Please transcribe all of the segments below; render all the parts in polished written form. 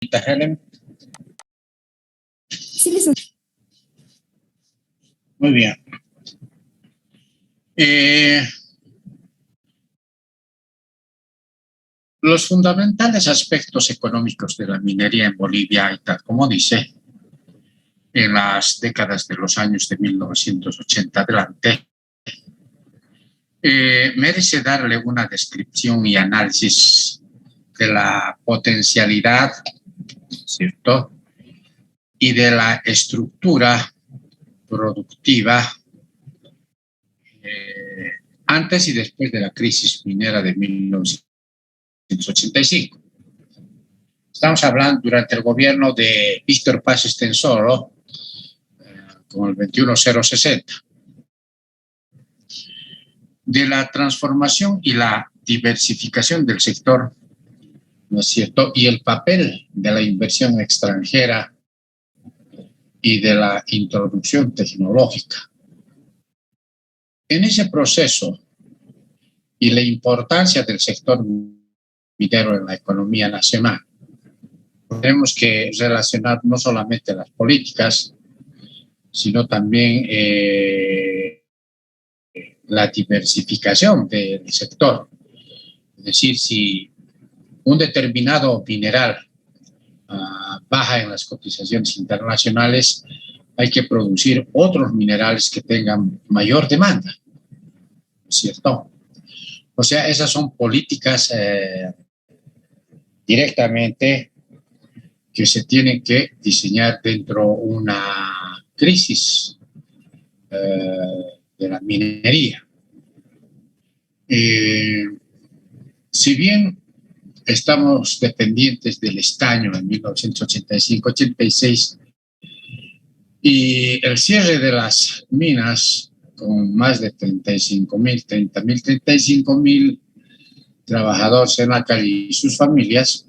Helen. Sí, licenciado. Muy bien. Los fundamentales aspectos económicos de la minería en Bolivia, y tal como dice, en las décadas de los años de 1980 adelante, merece darle una descripción y análisis de la potencialidad, ¿cierto?, y de la estructura productiva antes y después de la crisis minera de 1985. Estamos hablando durante el gobierno de Víctor Paz Estenssoro, con el 21060, de la transformación y la diversificación del sector, ¿no es cierto?, y el papel de la inversión extranjera y de la introducción tecnológica. En ese proceso y la importancia del sector minero en la economía nacional, tenemos que relacionar no solamente las políticas, sino también la diversificación del sector. Es decir, si un determinado mineral baja en las cotizaciones internacionales, hay que producir otros minerales que tengan mayor demanda, ¿no es cierto? O sea, esas son políticas directamente que se tienen que diseñar dentro de una crisis de la minería. Si bien estamos dependientes del estaño en 1985-86 y el cierre de las minas con más de 35.000 trabajadores en la calle y sus familias,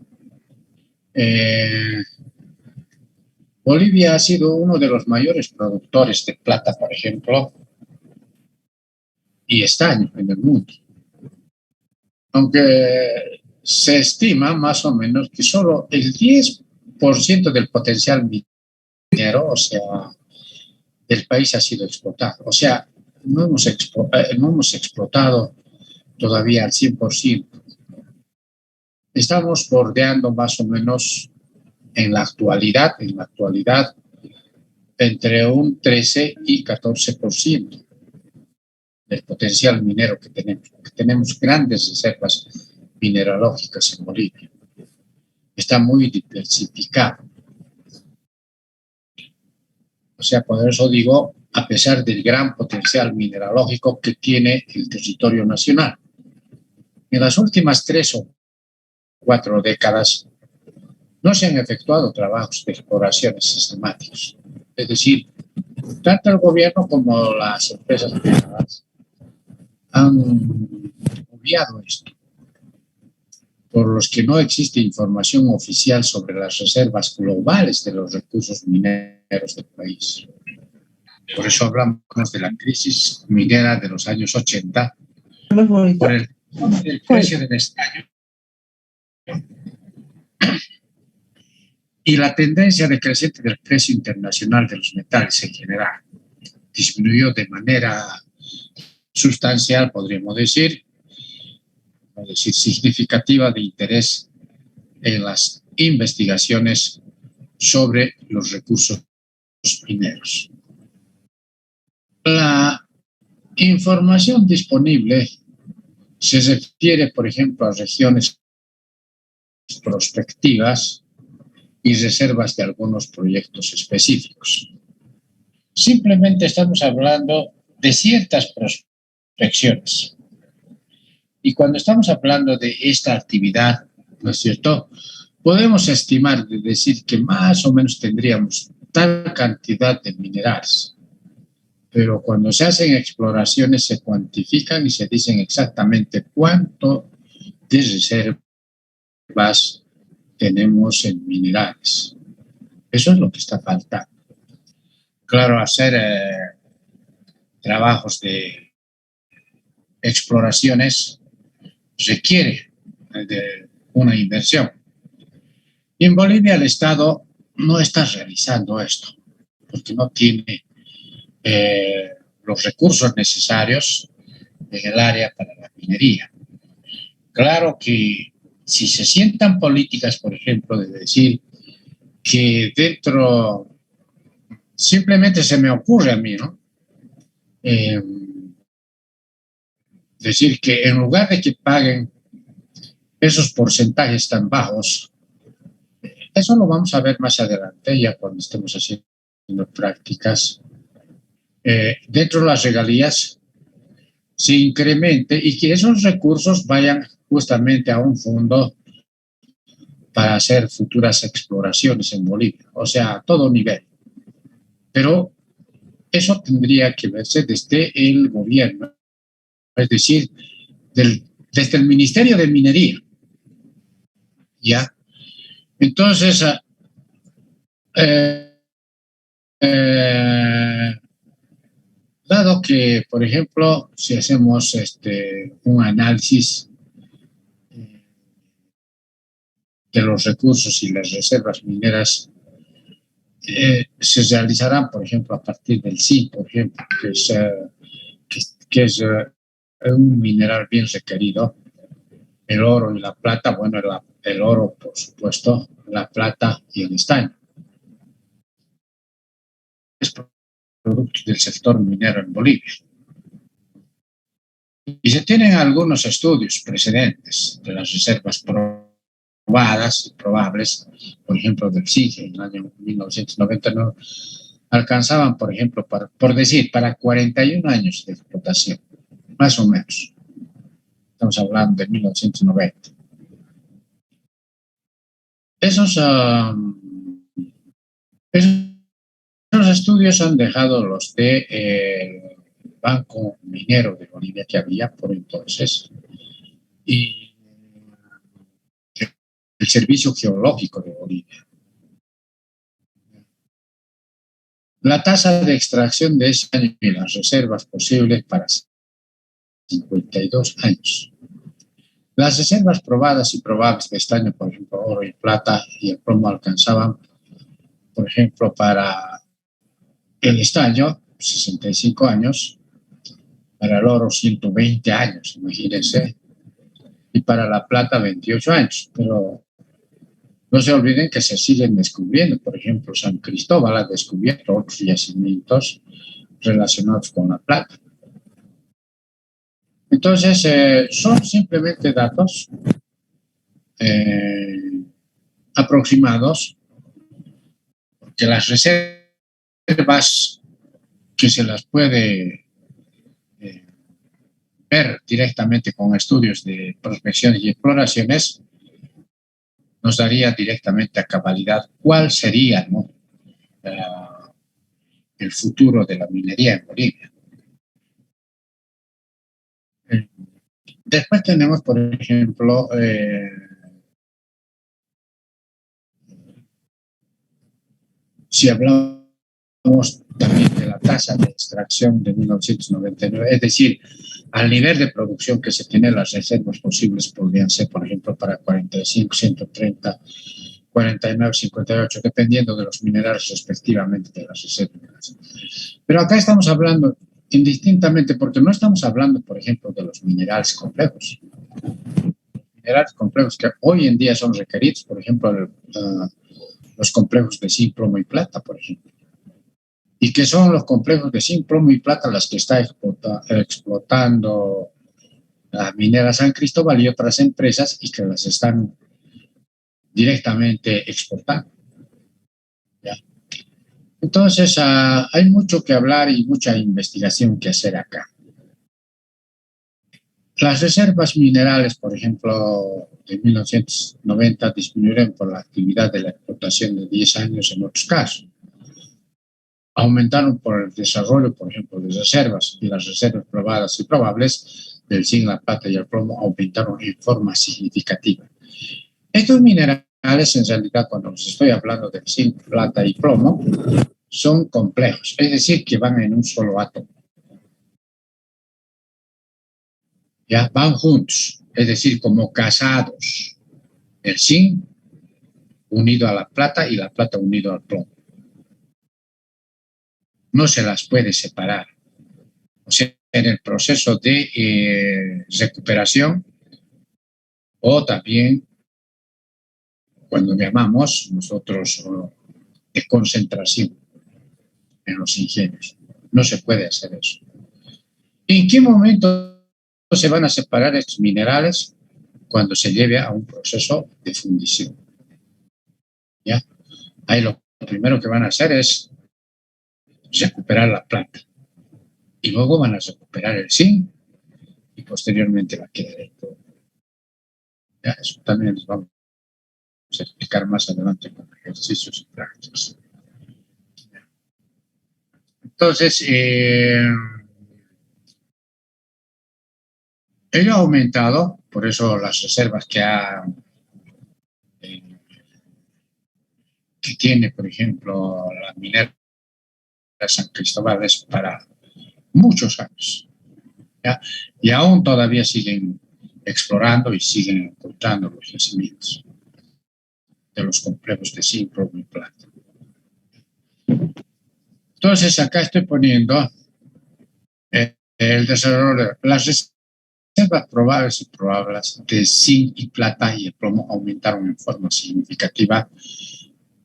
Bolivia ha sido uno de los mayores productores de plata, por ejemplo, y estaño en el mundo. Aunque se estima más o menos que solo el 10% del potencial minero, o sea, del país ha sido explotado. O sea, no hemos explotado todavía al 100%. Estamos bordeando más o menos en la actualidad, entre un 13 y 14% del potencial minero que tenemos. Porque tenemos grandes reservas mineralógicas en Bolivia. Está muy diversificado. O sea, por eso digo, a pesar del gran potencial mineralógico que tiene el territorio nacional. En las últimas 3 o 4 décadas no se han efectuado trabajos de exploraciones sistemáticos. Es decir, tanto el gobierno como las empresas privadas han obviado esto, por los que no existe información oficial sobre las reservas globales de los recursos mineros del país. Por eso hablamos de la crisis minera de los años 80, por el precio del estaño y la tendencia decreciente del precio internacional de los metales en general. Disminuyó de manera sustancial, podríamos decir, significativa, de interés en las investigaciones sobre los recursos mineros. La información disponible se refiere, por ejemplo, a regiones prospectivas y reservas de algunos proyectos específicos. Simplemente estamos hablando de ciertas prospecciones. Y cuando estamos hablando de esta actividad, ¿no es cierto?, podemos estimar, de decir que más o menos tendríamos tal cantidad de minerales. Pero cuando se hacen exploraciones se cuantifican y se dicen exactamente cuánto de reservas tenemos en minerales. Eso es lo que está faltando. Claro, hacer trabajos de exploraciones requiere de una inversión. Y en Bolivia el Estado no está realizando esto, porque no tiene los recursos necesarios en el área para la minería. Claro que si se sientan políticas, por ejemplo, de decir que dentro, simplemente se me ocurre a mí, ¿no? Decir que en lugar de que paguen esos porcentajes tan bajos, eso lo vamos a ver más adelante, ya cuando estemos haciendo prácticas, dentro de las regalías se incremente y que esos recursos vayan justamente a un fondo para hacer futuras exploraciones en Bolivia, o sea, a todo nivel. Pero eso tendría que verse desde el gobierno, es decir, desde el Ministerio de Minería, ¿ya? Entonces, eh, eh, dado que, por ejemplo, si hacemos un análisis de los recursos y las reservas mineras, se realizarán, por ejemplo, a partir del zinc, por ejemplo, que es un mineral bien requerido, el oro y la plata, bueno, el oro, por supuesto, la plata y el estaño. Es producto del sector minero en Bolivia. Y se tienen algunos estudios precedentes de las reservas probadas y probables, por ejemplo, del zinc en el año 1999, alcanzaban, por ejemplo, por decir, para 41 años de explotación, más o menos. Estamos hablando de 1990. Esos, esos estudios han dejado los de Banco Minero de Bolivia que había por entonces y el Servicio Geológico de Bolivia. La tasa de extracción de ese año y las reservas posibles para 52 años. Las reservas probadas y probables de estaño, por ejemplo, oro y plata y el plomo alcanzaban, por ejemplo, para el estaño 65 años, para el oro 120 años, imagínense, y para la plata 28 años. Pero no se olviden que se siguen descubriendo. Por ejemplo, San Cristóbal ha descubierto otros yacimientos relacionados con la plata. Entonces, son simplemente datos aproximados, porque las reservas que se las puede ver directamente con estudios de prospecciones y exploraciones, nos daría directamente a cabalidad cuál sería, ¿no?, el futuro de la minería en Bolivia. Después tenemos, por ejemplo, si hablamos también de la tasa de extracción de 1999, es decir, al nivel de producción que se tiene, las reservas posibles podrían ser, por ejemplo, para 45, 130, 49, 58, dependiendo de los minerales respectivamente de las reservas. Pero acá estamos hablando indistintamente, porque no estamos hablando, por ejemplo, de los minerales complejos. Minerales complejos que hoy en día son requeridos, por ejemplo, los complejos de zinc, plomo y plata, por ejemplo. Y que son los complejos de zinc, plomo y plata las que está explotando la minera San Cristóbal y otras empresas y que las están directamente exportando. ¿Ya? Entonces, hay mucho que hablar y mucha investigación que hacer acá. Las reservas minerales, por ejemplo, de 1990 disminuyeron por la actividad de la explotación de 10 años en otros casos. Aumentaron por el desarrollo, por ejemplo, de reservas, y las reservas probadas y probables del zinc, la plata y el plomo aumentaron en forma significativa. Estos minerales, en realidad, cuando les estoy hablando de zinc, plata y plomo, son complejos, es decir, que van en un solo átomo. Ya van juntos, es decir, como casados. El zinc unido a la plata y la plata unido al plomo. No se las puede separar. O sea, en el proceso de recuperación o también cuando llamamos nosotros de concentración en los ingenios. No se puede hacer eso. ¿En qué momento se van a separar estos minerales? Cuando se lleve a un proceso de fundición. ¿Ya? Ahí lo primero que van a hacer es recuperar la plata. Y luego van a recuperar el zinc y posteriormente va a quedar el plomo. ¿Ya? Eso también les vamos a explicar más adelante con ejercicios y prácticas. Entonces, ello ha aumentado, por eso las reservas que tiene, por ejemplo, la minera de San Cristóbal es para muchos años. ¿Ya? Y aún todavía siguen explorando y siguen encontrando los yacimientos de los complejos de zinc, plomo y plata. Entonces, acá estoy poniendo el desarrollo de las reservas probables y probables de zinc y plata y el plomo aumentaron en forma significativa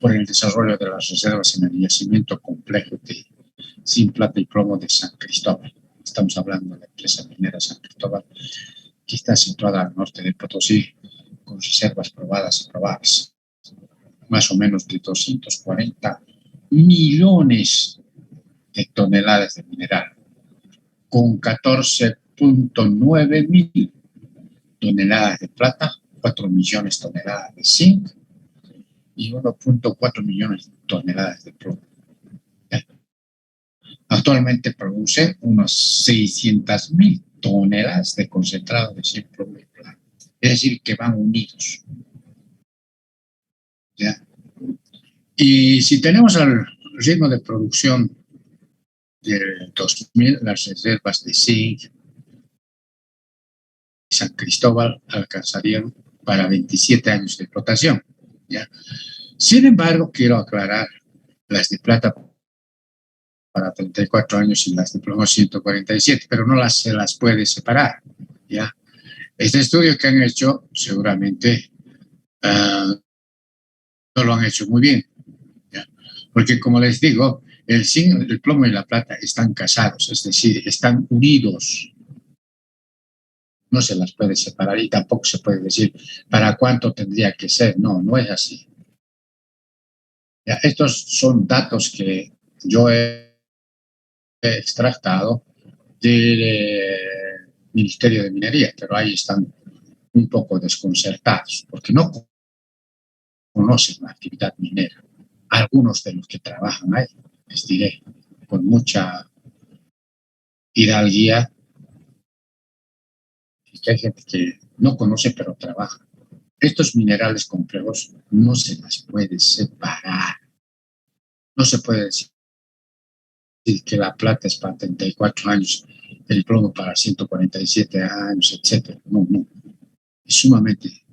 por el desarrollo de las reservas en el yacimiento complejo de zinc, plata y plomo de San Cristóbal. Estamos hablando de la empresa minera San Cristóbal, que está situada al norte de Potosí, con reservas probadas y probables. Más o menos de 240 millones de toneladas de mineral, con 14.9 mil toneladas de plata, 4 millones de toneladas de zinc y 1.4 millones de toneladas de plomo. Actualmente producen unos 600.000 toneladas de concentrado de zinc, plomo y plata. Es decir, que van unidos. ¿Ya? Y si tenemos el ritmo de producción del 2000, las reservas de zinc de San Cristóbal alcanzarían para 27 años de explotación. ¿Ya? Sin embargo, quiero aclarar, las de plata para 34 años y las de plomo 147, pero no se las puede separar. ¿Ya? Este estudio que han hecho seguramente no lo han hecho muy bien. ¿Ya? Porque como les digo, el zinc, el plomo y la plata están casados, es decir, están unidos. No se las puede separar y tampoco se puede decir para cuánto tendría que ser. No, no es así. ¿Ya? Estos son datos que yo he extractado del Ministerio de Minería, pero ahí están un poco desconcertados porque no conocen la actividad minera. Algunos de los que trabajan ahí, les diré, con mucha hidalguía, que hay gente que no conoce pero trabaja. Estos minerales complejos no se las puede separar. No se puede decir que la plata es para 34 años, el plomo para 147 años, etc. No, no. Es sumamente.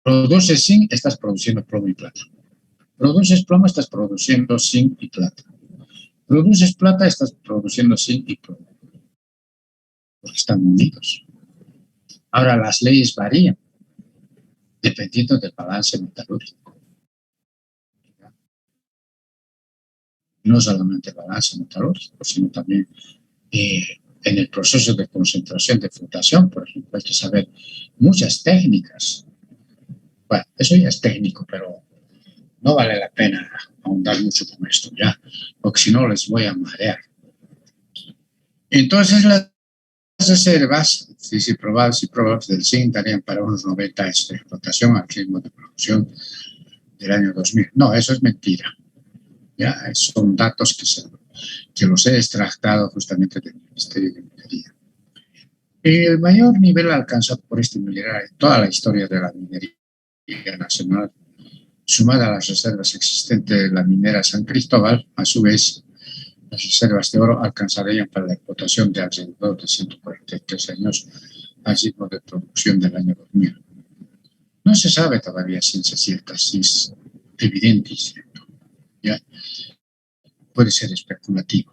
Produces zinc, estás produciendo plomo y plata. Produces plomo, estás produciendo zinc y plata. Produces plata, estás produciendo zinc y plomo. Porque están unidos. Ahora, las leyes varían dependiendo del balance metalúrgico. No solamente el balance metalúrgico, sino también en el proceso de concentración de flotación, por ejemplo, hay que saber muchas técnicas. Bueno, eso ya es técnico, pero no vale la pena ahondar mucho con esto ya, porque si no les voy a marear. Entonces, las reservas, si probables del zinc darían para unos 90 años de explotación al ritmo de producción del año 2000. No, eso es mentira. ¿Ya? Son datos que los he extractado justamente del Ministerio de Minería. El mayor nivel alcanzado por este mineral en toda la historia de la minería nacional, sumada a las reservas existentes de la minera San Cristóbal, a su vez, las reservas de oro alcanzarían para la explotación de alrededor de 143 años al ritmo de producción del año 2000. No se sabe todavía ciencia cierta, si es evidente y cierto. ¿Ya? Puede ser especulativo.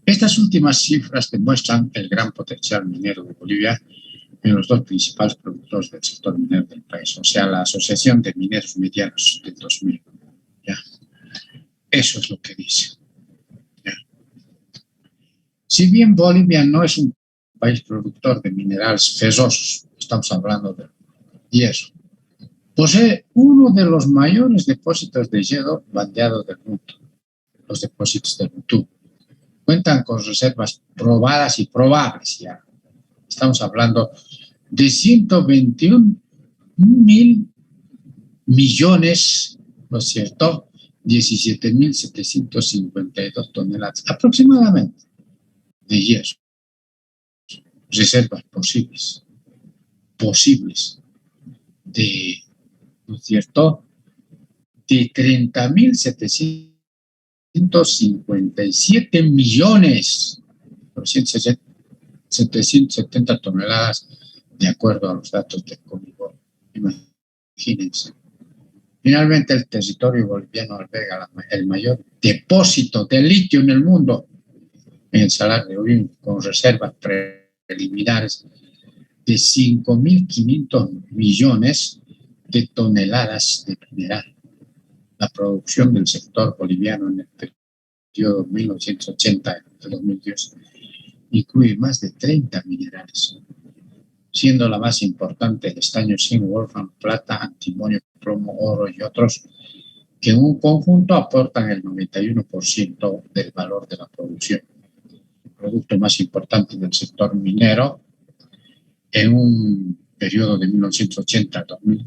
Estas últimas cifras demuestran el gran potencial minero de Bolivia en los dos principales productores del sector minero del país, o sea, la Asociación de Mineros Medianos del 2000. ¿Ya? Eso es lo que dice. ¿Ya? Si bien Bolivia no es un país productor de minerales ferrosos, estamos hablando de hierro, posee uno de los mayores depósitos de hierro bandeado del mundo, los depósitos de Butú. Cuentan con reservas probadas y probables ya. Estamos hablando de 121.000 millones, ¿no es cierto? 17.752 toneladas aproximadamente de hierro. Reservas posibles de, ¿no es cierto?, de 30.757 millones, 770 toneladas, de acuerdo a los datos del Conibor. Imagínense. Finalmente, el territorio boliviano alberga el mayor depósito de litio en el mundo, en el Salar de Uyuni, con reservas preliminares de 5.500 millones de toneladas de mineral. La producción del sector boliviano en el periodo 1980-2010 incluye más de 30 minerales, siendo la más importante el estaño, zinc, wolfram, plata, antimonio, plomo, oro y otros, que en un conjunto aportan el 91% del valor de la producción. El producto más importante del sector minero en un periodo de 1980 a 2000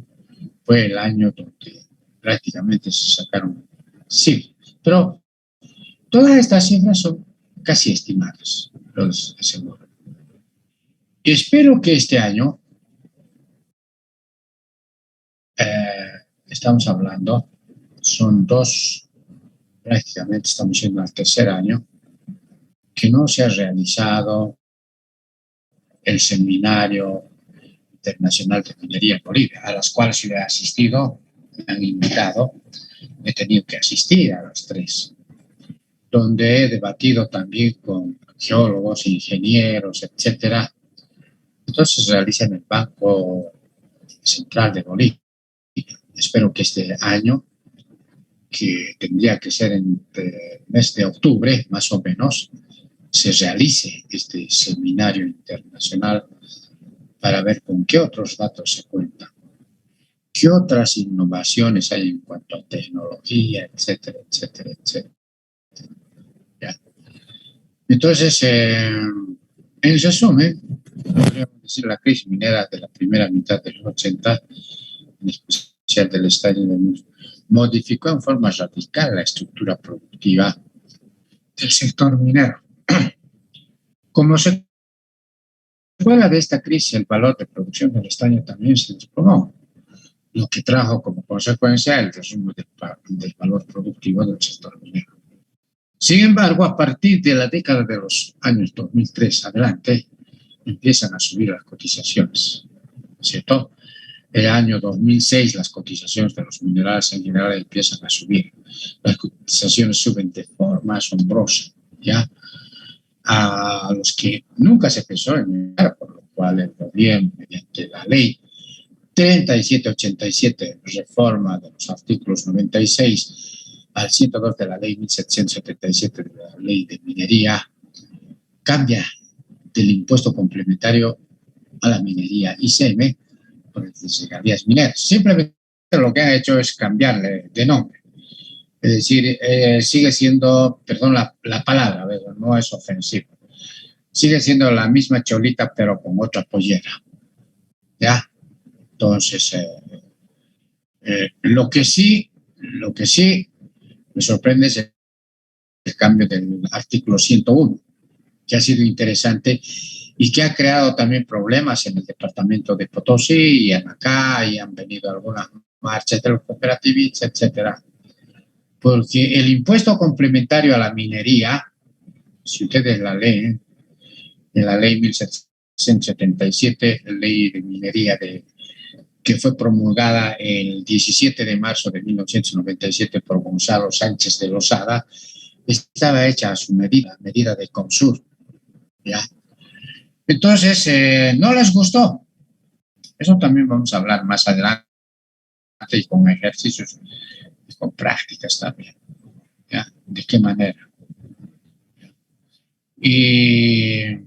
fue el año donde prácticamente se sacaron cifras. Pero todas estas cifras son casi estimadas, los aseguro. Espero que este año, estamos hablando, son dos, prácticamente estamos yendo al tercer año, que no se ha realizado el seminario internacional de minería en Bolivia, a las cuales yo he asistido, me han invitado, he tenido que asistir a las tres, donde he debatido también con geólogos, ingenieros, etcétera. Entonces se realiza en el Banco Central de Bolivia. Espero que este año, que tendría que ser entre el mes de octubre, más o menos, se realice este seminario internacional para ver con qué otros datos se cuentan, qué otras innovaciones hay en cuanto a tecnología, etcétera, etcétera, etcétera. ¿Ya? Entonces, en resumen, podríamos decir la crisis minera de la primera mitad de los 80, en especial del estadio de Mus, modificó en forma radical la estructura productiva del sector minero. Como secuela de esta crisis, el valor de producción del estaño también se desplomó, lo que trajo como consecuencia el resumen del valor productivo del sector minero. Sin embargo, a partir de la década de los años 2003 adelante, empiezan a subir las cotizaciones, ¿cierto? El año 2006 las cotizaciones de los minerales en general empiezan a subir. Las cotizaciones suben de forma asombrosa, ¿ya? A los que nunca se pensó en minerar, por lo cual el gobierno, mediante la ley 3787, reforma de los artículos 96 al 102 de la ley 1777 de la ley de minería, cambia del impuesto complementario a la minería ICM por el de regalías mineras. Simplemente lo que han hecho es cambiarle de nombre. Es decir, sigue siendo, perdón la palabra, ¿verdad? No es ofensivo, sigue siendo la misma cholita pero con otra pollera, ¿ya? Entonces, lo que sí me sorprende es el cambio del artículo 101, que ha sido interesante y que ha creado también problemas en el departamento de Potosí y en acá, y han venido algunas marchas de los cooperativistas, etcétera. Porque el impuesto complementario a la minería, si ustedes la leen, en la ley 1777, ley de minería de que fue promulgada el 17 de marzo de 1997 por Gonzalo Sánchez de Lozada, estaba hecha a su medida de Comsur, ¿ya? Entonces, no les gustó. Eso también vamos a hablar más adelante y con ejercicios y con prácticas también, ¿ya? ¿De qué manera? Y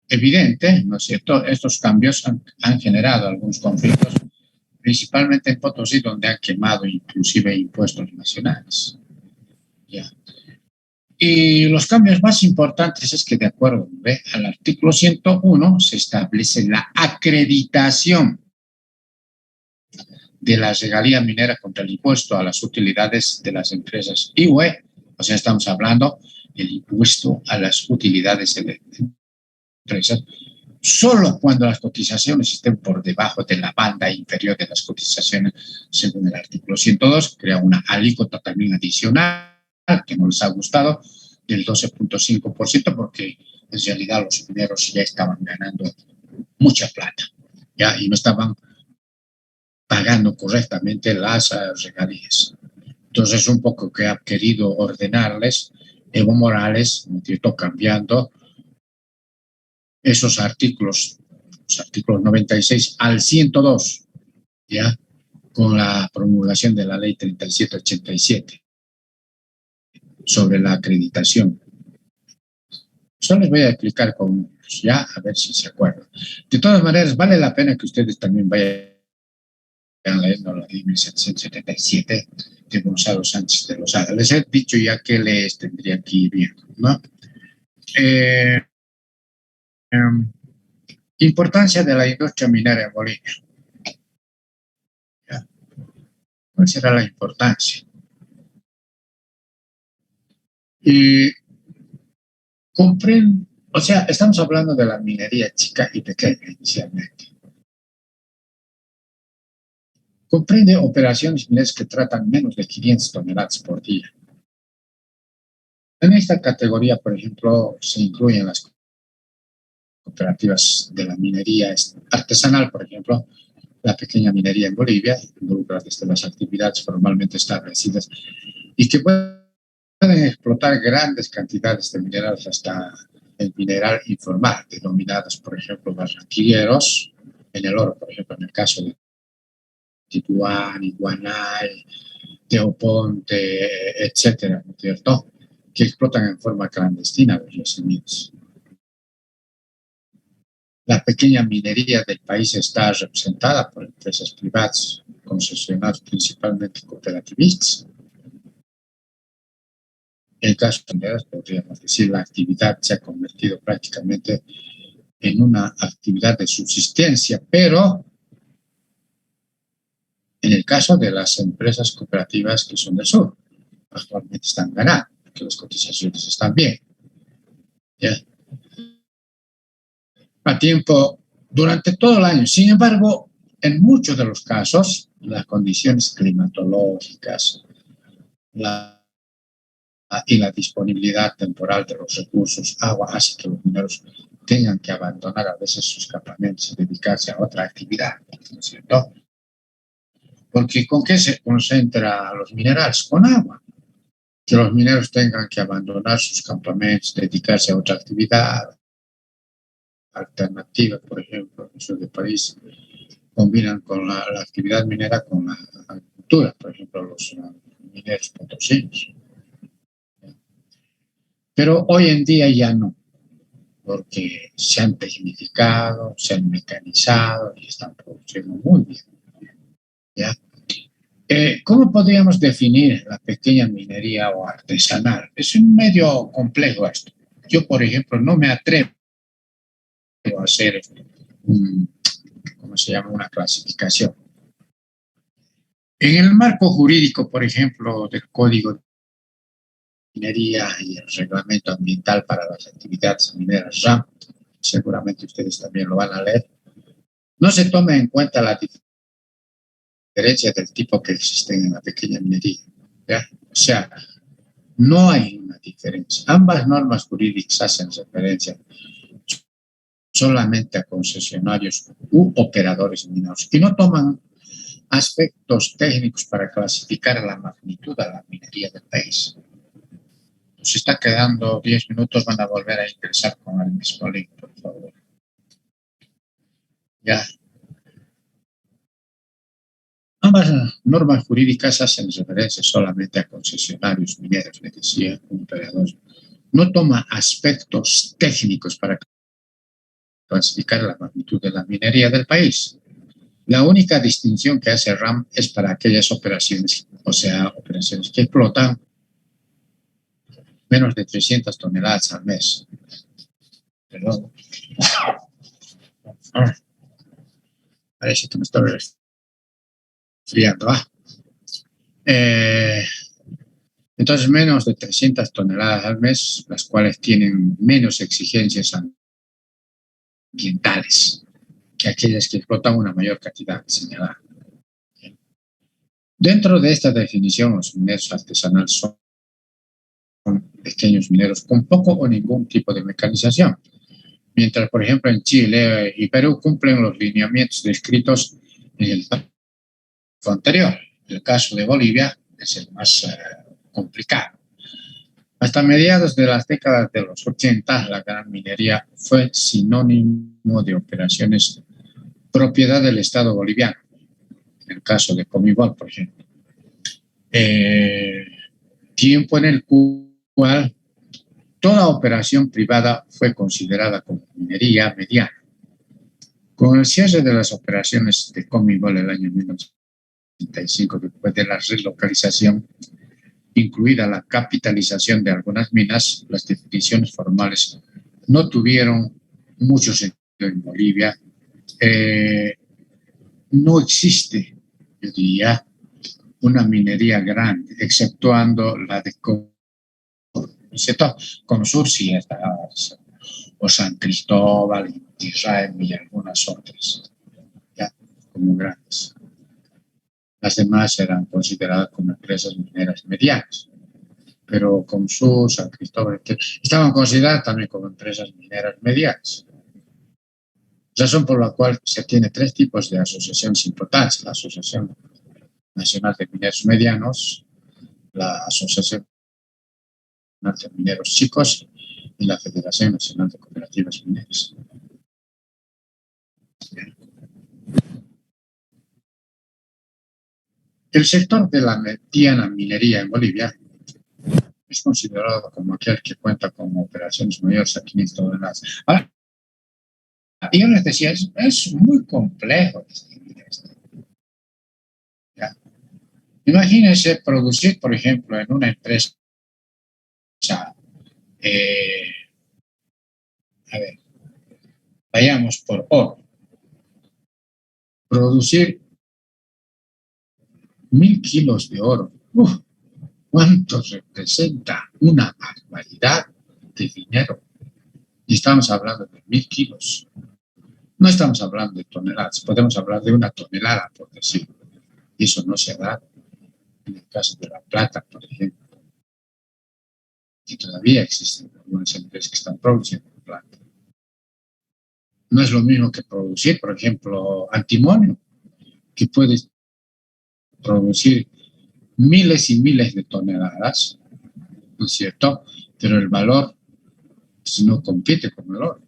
evidente, ¿no es cierto? Estos cambios han generado algunos conflictos, principalmente en Potosí, donde han quemado inclusive impuestos nacionales, ¿ya? Y los cambios más importantes es que, de acuerdo, ¿ve?, al artículo 101 se establece la acreditación de la regalía minera contra el impuesto a las utilidades de las empresas IUE, o sea, estamos hablando del impuesto a las utilidades de empresas, solo cuando las cotizaciones estén por debajo de la banda inferior de las cotizaciones, según el artículo 102, crea una alícuota también adicional que no les ha gustado, del 12.5%, porque en realidad los mineros ya estaban ganando mucha plata, ¿ya? Y no estaban pagando correctamente las regalías. Entonces, un poco que ha querido ordenarles Evo Morales, ¿no es cierto?, cambiando esos artículos, los artículos 96 al 102, ¿ya?, con la promulgación de la ley 3787 sobre la acreditación. Solo les voy a explicar con números, ya, a ver si se acuerdan. De todas maneras, vale la pena que ustedes también vayan leyendo la ley 1777 de Gonzalo Sánchez de Lozada. Les he dicho ya que les tendría que ir viendo, ¿no? Importancia de la industria minera en Bolivia. ¿Ya? ¿Cuál será la importancia? Comprende, o sea, estamos hablando de la minería chica y pequeña inicialmente. Comprende operaciones mineras que tratan menos de 500 toneladas por día. En esta categoría, por ejemplo, se incluyen las cooperativas de la minería artesanal, por ejemplo, la pequeña minería en Bolivia, involucra desde las actividades formalmente establecidas y que pueden explotar grandes cantidades de minerales hasta el mineral informal, denominados, por ejemplo, barranquilleros, en el oro, por ejemplo, en el caso de Tituán, Iguanay, Teoponte, etcétera, ¿no es cierto?, que explotan en forma clandestina los yacimientos. La pequeña minería del país está representada por empresas privadas, concesionadas principalmente cooperativistas. En el caso de mineras, podríamos decir, la actividad se ha convertido prácticamente en una actividad de subsistencia, pero en el caso de las empresas cooperativas que son del sur, actualmente están ganando, porque las cotizaciones están bien, ¿ya?, a tiempo durante todo el año. Sin embargo, en muchos de los casos, las condiciones climatológicas y la disponibilidad temporal de los recursos, agua, hace que los mineros tengan que abandonar a veces sus campamentos y dedicarse a otra actividad, ¿no es cierto? Porque ¿con qué se concentra los minerales? Con agua. Que los mineros tengan que abandonar sus campamentos, dedicarse a otra actividad alternativa, por ejemplo, en el sur del país, combinan con la actividad minera con la agricultura, por ejemplo, los mineros potosinos. Pero hoy en día ya no, porque se han tecnificado, se han mecanizado y están produciendo muy bien, ¿ya? ¿Cómo podríamos definir la pequeña minería o artesanal? Es un medio complejo esto. Yo, por ejemplo, no me atrevo a hacer ¿cómo se llama?, una clasificación. En el marco jurídico, por ejemplo, del Código de Minería y el Reglamento Ambiental para las Actividades Mineras RAM, seguramente ustedes también lo van a leer, no se toma en cuenta la diferencia del tipo que existen en la pequeña minería, ¿ya? O sea, no hay una diferencia. Ambas normas jurídicas hacen referencia solamente a concesionarios u operadores mineros y no toman aspectos técnicos para clasificar la magnitud de la minería del país. Se está quedando 10 minutos, van a volver a ingresar con el mismo link, por favor. Ya. Ambas normas jurídicas hacen referencia solamente a concesionarios mineros, le decía un operador. No toma aspectos técnicos para clasificar la magnitud de la minería del país. La única distinción que hace RAM es para aquellas operaciones, o sea, operaciones que explotan menos de 300 toneladas al mes. Perdón. Parece que me estoy resfriando. Entonces, menos de 300 toneladas al mes, las cuales tienen menos exigencias ambientales que aquellas que explotan una mayor cantidad señalada. Dentro de esta definición, los mineros artesanales son pequeños mineros con poco o ningún tipo de mecanización, mientras, por ejemplo, en Chile y Perú cumplen los lineamientos descritos en el párrafo anterior. El caso de Bolivia es el más complicado. Hasta mediados de las décadas de los 80, la gran minería fue sinónimo de operaciones propiedad del Estado boliviano, en el caso de Comibol, por ejemplo. Tiempo en el cual toda operación privada fue considerada como minería mediana. Con el cierre de las operaciones de Comibol el año 1985, después de la relocalización, incluida la capitalización de algunas minas, las definiciones formales no tuvieron mucho sentido en Bolivia. No existe, yo diría, una minería grande, exceptuando la de Consur, sí, o San Cristóbal, Israel y algunas otras, ya, como grandes. Las demás eran consideradas como empresas mineras medianas, pero Consur, San Cristóbal, estaban consideradas también como empresas mineras medianas. Razón por la cual se tiene tres tipos de asociaciones importantes: la Asociación Nacional de Mineros Medianos, la Asociación Nacional de Mineros Chicos y la Federación Nacional de Cooperativas Mineras. El sector de la mediana minería en Bolivia es considerado como aquel que cuenta con operaciones mayores a 500 toneladas. Ahora, yo les decía, es muy complejo distinguir esto. ¿Ya? Imagínense producir, por ejemplo, en una empresa, a ver, vayamos por oro, producir 1000 kilos de oro. ¿Cuánto representa? Una barbaridad de dinero. Y estamos hablando de 1000 kilos. No estamos hablando de toneladas, podemos hablar de una tonelada, por decirlo. Y eso no se da en el caso de la plata, por ejemplo. Y todavía existen algunas empresas que están produciendo plata. No es lo mismo que producir, por ejemplo, antimonio, que puede producir miles y miles de toneladas, ¿no es cierto? Pero el valor pues, no compite con el oro,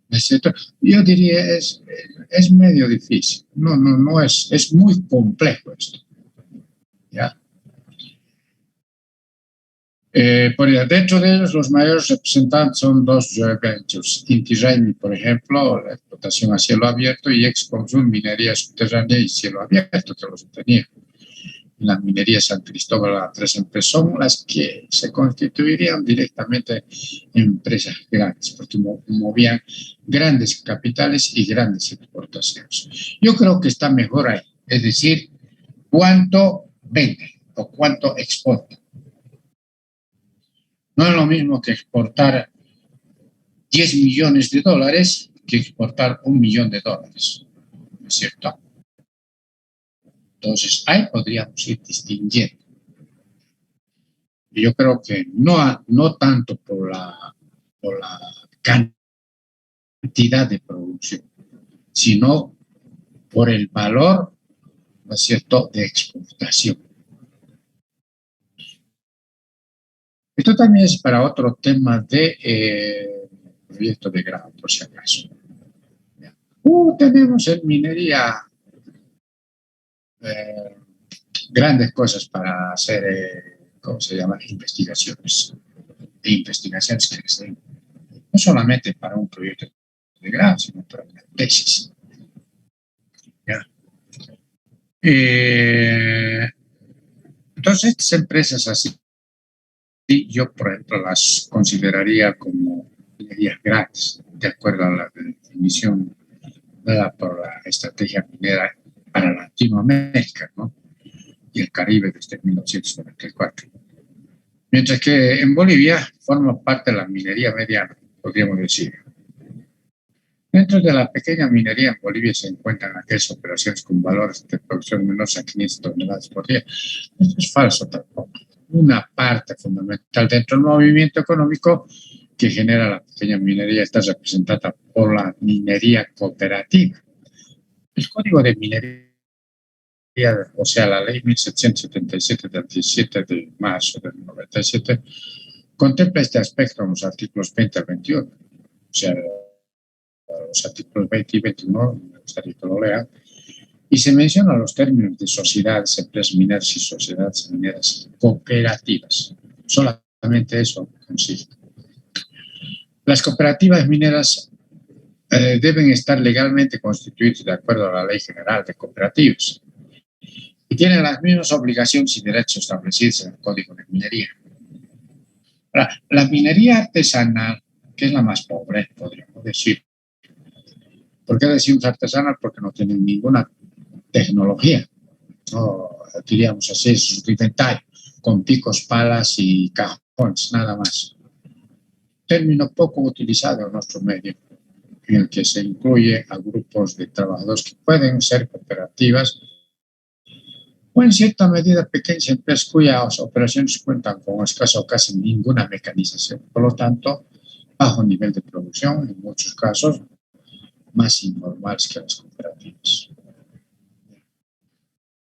¿no es cierto? Yo diría es medio difícil, no es muy complejo esto, ¿ya? Dentro de ellos, los mayores representantes son dos joint ventures, Inti Raymi, por ejemplo, la explotación a cielo abierto, y Exconsum, minería subterránea y cielo abierto, que los tenía. La minería San Cristóbal, las tres empresas son las que se constituirían directamente en empresas grandes, porque movían grandes capitales y grandes exportaciones. Yo creo que está mejor ahí, es decir, cuánto vende o cuánto exporta. No es lo mismo que exportar 10 millones de dólares que exportar $1 millón, ¿no es cierto? Entonces, ahí podríamos ir distinguiendo. Y yo creo que no tanto por la cantidad cantidad de producción, sino por el valor, ¿no es cierto?, de exportación. Esto también es para otro tema de proyecto de grado, por si acaso. Tenemos en minería grandes cosas para hacer, ¿cómo se llama?, investigaciones. E investigaciones que se den, no solamente para un proyecto de grado, sino para una tesis. ¿Ya? Entonces, estas empresas así, yo, por ejemplo, las consideraría como minerías grandes, de acuerdo a la definición dada por la estrategia minera para Latinoamérica, ¿no?, y el Caribe desde 1994. Mientras que en Bolivia forma parte de la minería mediana, podríamos decir. Dentro de la pequeña minería en Bolivia se encuentran aquellas operaciones con valores de producción menores a 500 toneladas por día. Esto es falso tampoco. Una parte fundamental dentro del movimiento económico que genera la pequeña minería está representada por la minería cooperativa. El Código de Minería, o sea, la Ley 1777 del 17 de marzo del 97, contempla este aspecto en los artículos 20 al 21. O sea, los artículos 20 y 21, me gustaría que lo lean, y se mencionan los términos de sociedades, empresas mineras y sociedades mineras cooperativas. Solamente eso consiste. Las cooperativas mineras deben estar legalmente constituidas de acuerdo a la Ley General de Cooperativas y tienen las mismas obligaciones y derechos establecidos en el Código de Minería. La minería artesanal, que es la más pobre, podríamos decir. ¿Por qué decimos artesanal? Porque no tienen ninguna tecnología, no, diríamos así, es rudimentario, con picos, palas y cajones, nada más. Término poco utilizado en nuestro medio, en el que se incluye a grupos de trabajadores que pueden ser cooperativas o en cierta medida pequeñas empresas cuyas operaciones cuentan con escasa o casi ninguna mecanización. Por lo tanto, bajo nivel de producción, en muchos casos, más informales que las cooperativas.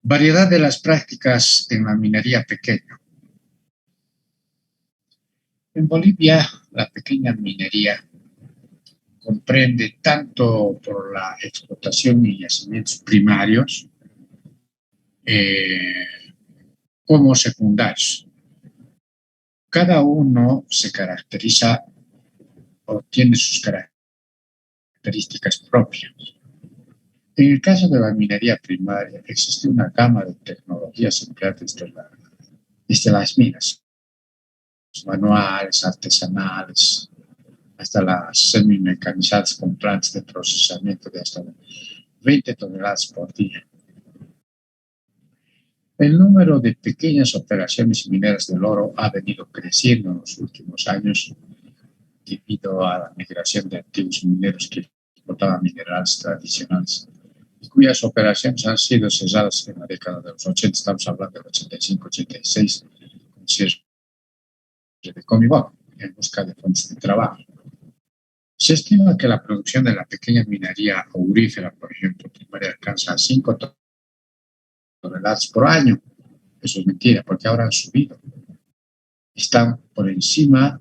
Variedad de las prácticas en la minería pequeña. En Bolivia, la pequeña minería comprende tanto por la explotación y yacimientos primarios como secundarios. Cada uno se caracteriza o tiene sus características propias. En el caso de la minería primaria, existe una gama de tecnologías empleadas desde las minas, manuales, artesanales, hasta las semimecanizadas con plantas de procesamiento de hasta 20 toneladas por día. El número de pequeñas operaciones mineras del oro ha venido creciendo en los últimos años debido a la migración de antiguos mineros que explotaban minerales tradicionales y cuyas operaciones han sido cesadas en la década de los 80, estamos hablando del 85-86, con cierre de Comibol, en busca de fuentes de trabajo. Se estima que la producción de la pequeña minería aurífera, por ejemplo, primaria alcanza 5 toneladas por año. Eso es mentira, porque ahora han subido. Están por encima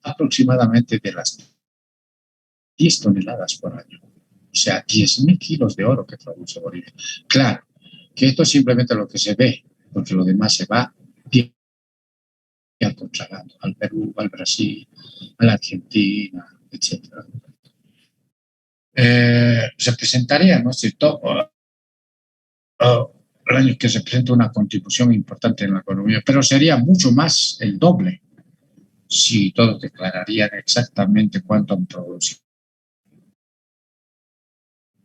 aproximadamente de las 10 toneladas por año. O sea, 10.000 kilos de oro que produce Bolivia. Claro, que esto es simplemente lo que se ve, porque lo demás se va al contrabando, al Perú, al Brasil, a la Argentina, etc. Representaría, ¿no es cierto?, el año que representa una contribución importante en la economía, pero sería mucho más, el doble, si todos declararían exactamente cuánto han producido.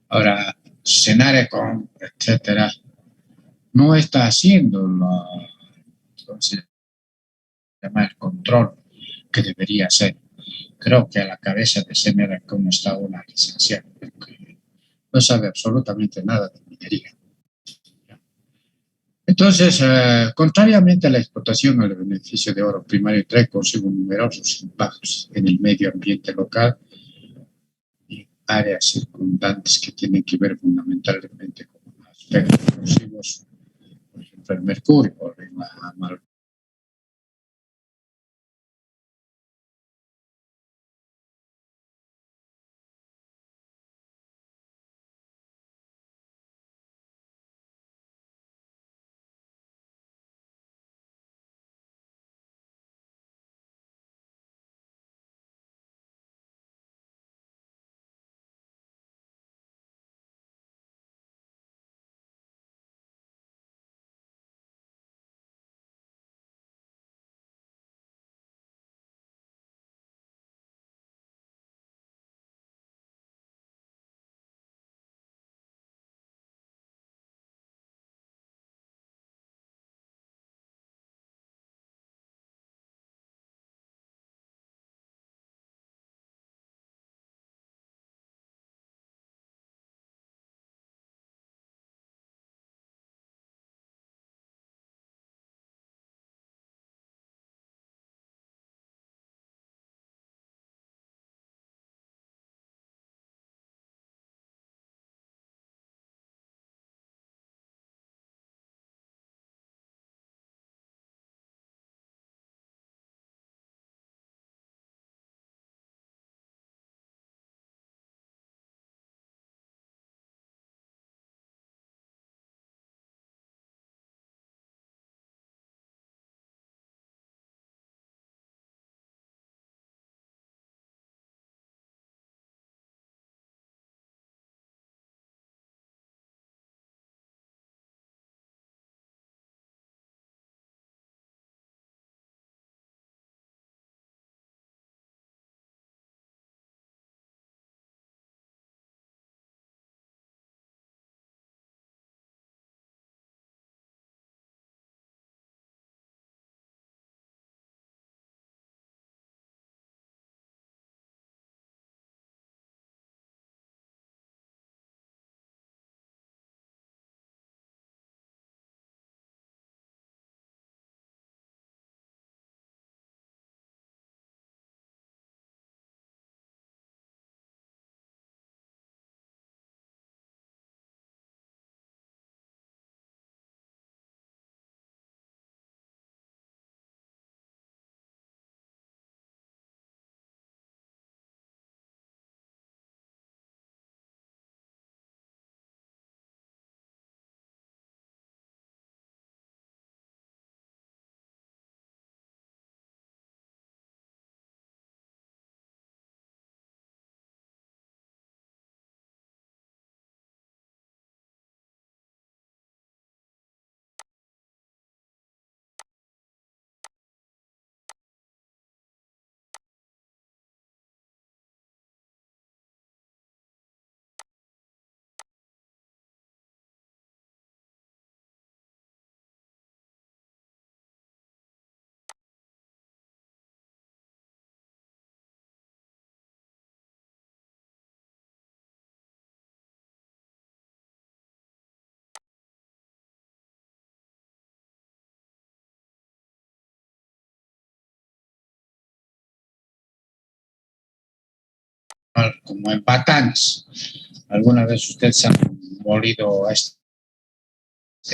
Ahora, Senarcom, etcétera, no está haciendo el control que debería hacer. Creo que a la cabeza de Senarcom está una licenciada que no sabe absolutamente nada de minería. Entonces, contrariamente a la explotación, el beneficio de oro primario trae consigo numerosos impactos en el medio ambiente local áreas circundantes que tienen que ver fundamentalmente con aspectos corrosivos, por ejemplo, el mercurio, la como en patanes. ¿Alguna vez usted se ha molido este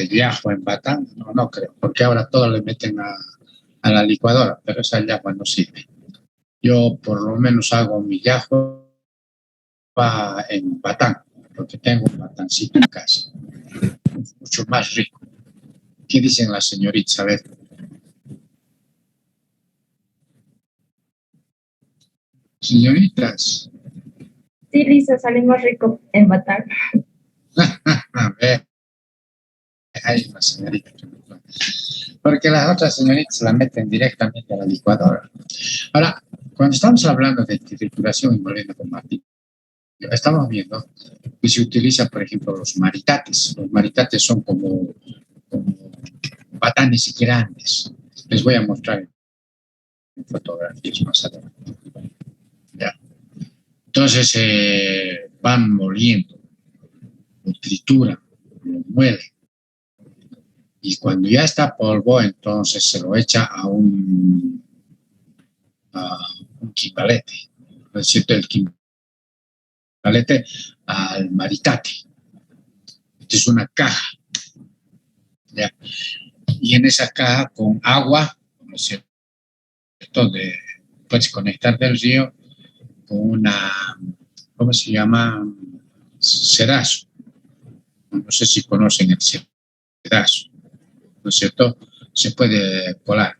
llajua en batán? No, no creo, porque ahora todo le meten a la licuadora, pero esa llajua no sirve. Yo por lo menos hago mi llajua en batán, porque tengo un batancito en casa. Es mucho más rico. ¿Qué dicen las señoritas? A ver, señoritas, Sí, Lisa, sale más rico en Batar. a ver, hay una señorita que me cuenta. Porque las otras señoritas la meten directamente a la licuadora. Ahora, cuando estamos hablando de trituración y moliendo con martillo, estamos viendo que se utiliza, por ejemplo, los maritates. Los maritates son como batanes grandes. Les voy a mostrar en fotografías más adelante. ¿Ya? Entonces, van moliendo, lo trituran, lo muelen. Y cuando ya está polvo, entonces se lo echa a un quimbalete. ¿No es cierto? El equivalente al maritate. Esta es una caja, ¿ya? Y en esa caja con agua, ¿no es cierto? Puedes conectar del río con una, ¿cómo se llama? Sedazo. No sé si conocen el sedazo, ¿no es cierto? Se puede colar.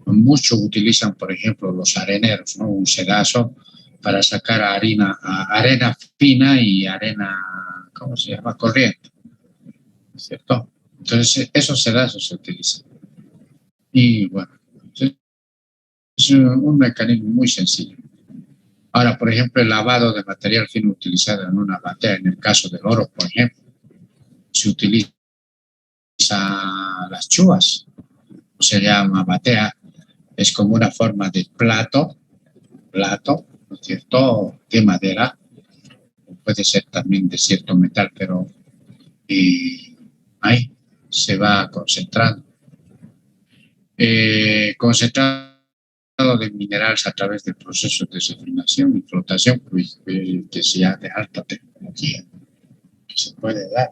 Muchos utilizan, por ejemplo, los areneros, ¿no? Un sedazo para sacar arena fina y arena, ¿cómo se llama? Corriente, ¿no es cierto? Entonces, esos sedazos se utilizan. Y bueno, es un mecanismo muy sencillo. Ahora, por ejemplo, el lavado de material fino utilizado en una batea, en el caso del oro, por ejemplo, se utiliza las chuvas, se llama batea, es como una forma de plato, ¿no es cierto?, de madera, puede ser también de cierto metal, pero ahí se va concentrando. Concentrado de minerales a través del proceso de desafinación y flotación, pues, que sea de alta tecnología, que se puede dar.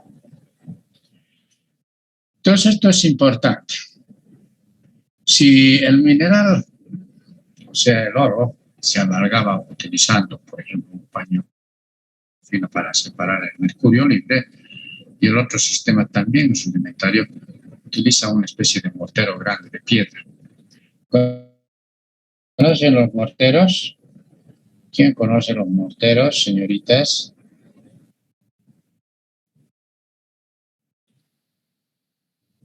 Entonces, esto es importante. Si el mineral, o sea, el oro, se alargaba utilizando, por ejemplo, un paño fino para separar el mercurio libre, y el otro sistema también rudimentario utiliza una especie de mortero grande de piedra. ¿Conocen los morteros? ¿Quién conoce los morteros, señoritas?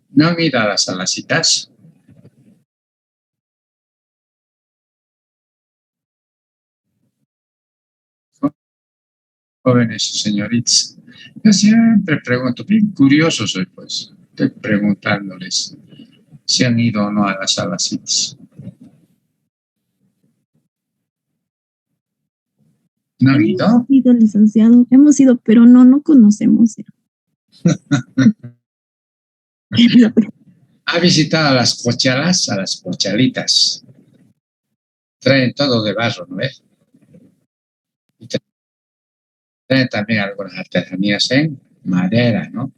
¿No han ido a las alacitas? Jóvenes y señoritas. Yo siempre pregunto, bien curioso soy, pues. Estoy preguntándoles si han ido o no a las alacitas. ¿No han ido? Hemos ido, licenciado. Hemos ido, pero no conocemos. ¿Ha visitado a las pochalas, a las pochalitas? Traen todo de barro, ¿no es? Y traen también algunas artesanías en madera, ¿no?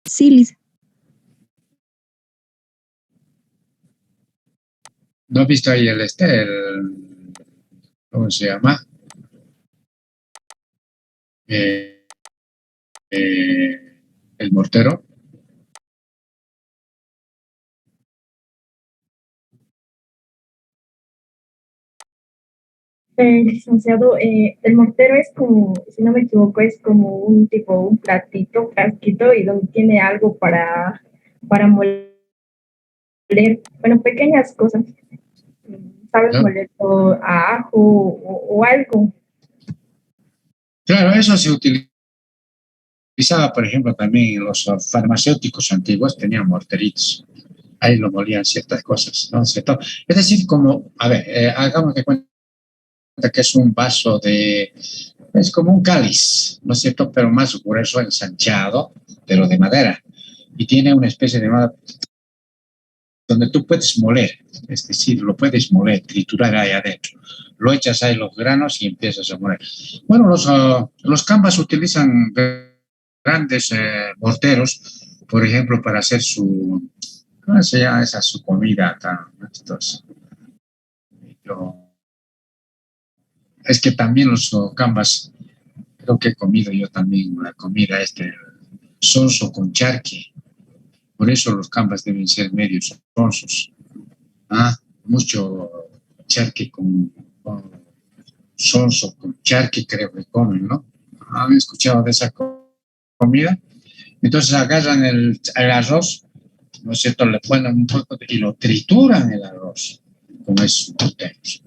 Sí, licenciado. ¿No has visto ahí ¿cómo se llama? El mortero. Licenciado, el mortero es como, si no me equivoco, es como un tipo, un platito, frasquito, y donde tiene algo para moler, bueno, pequeñas cosas. ¿Sabes? ¿No? Moler a ajo o algo. Claro, eso se utilizaba, por ejemplo, también los farmacéuticos antiguos tenían morteritos. Ahí lo molían ciertas cosas, ¿no es cierto? Es decir, como, a ver, hagamos de cuenta que es un vaso es como un cáliz, ¿no es cierto? Pero más grueso, ensanchado, pero de madera. Y tiene una especie de donde tú puedes moler, es decir, lo puedes moler, triturar ahí adentro. Lo echas ahí los granos y empiezas a moler. Bueno, los canvas utilizan grandes morteros, por ejemplo, para hacer ¿cómo se llama esa su comida acá? Es que también los canvas, creo que he comido yo también la comida sonso con charqui. Por eso los canvas deben ser medios sonsos. Mucho charqui con sonso, con charqui creo que comen, ¿no? ¿Han escuchado de esa comida? Entonces agarran el arroz, ¿no es cierto? Le ponen un poco y lo trituran el arroz con esos morteros.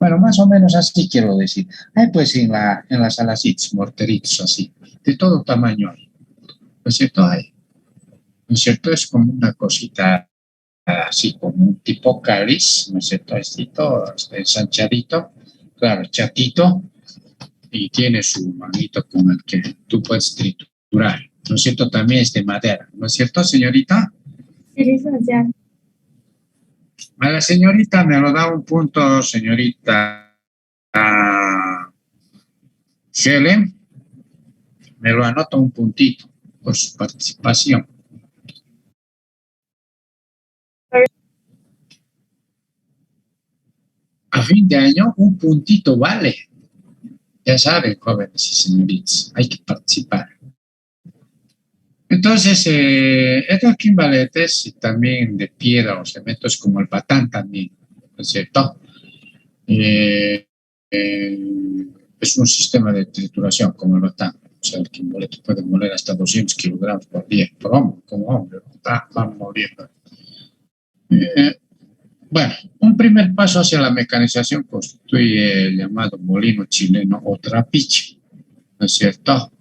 Bueno, más o menos así quiero decir. Hay pues en las alacitas, morteritos así, de todo tamaño hay, ¿no es cierto? Hay, ¿no es cierto? Es como una cosita así como un tipo cáliz, ¿no es cierto? Ensanchadito, claro, chatito, y tiene su manito con el que tú puedes triturar, ¿no es cierto? También es de madera, ¿no es cierto, señorita? Sí, licenciado. A la señorita me lo da un punto, señorita Helen, me lo anota un puntito por su participación. A fin de año, un puntito vale. Ya saben, jóvenes y señoritas, hay que participar. Entonces, estos quimbaletes y también de piedra o cementos como el batán también, ¿no es cierto? Es un sistema de trituración como el batán. O sea, el quimbalete puede moler hasta 200 kilogramos por día, por hombre, como hombre, va moliendo. Bueno, un primer paso hacia la mecanización constituye el llamado molino chileno o trapiche, ¿no es cierto?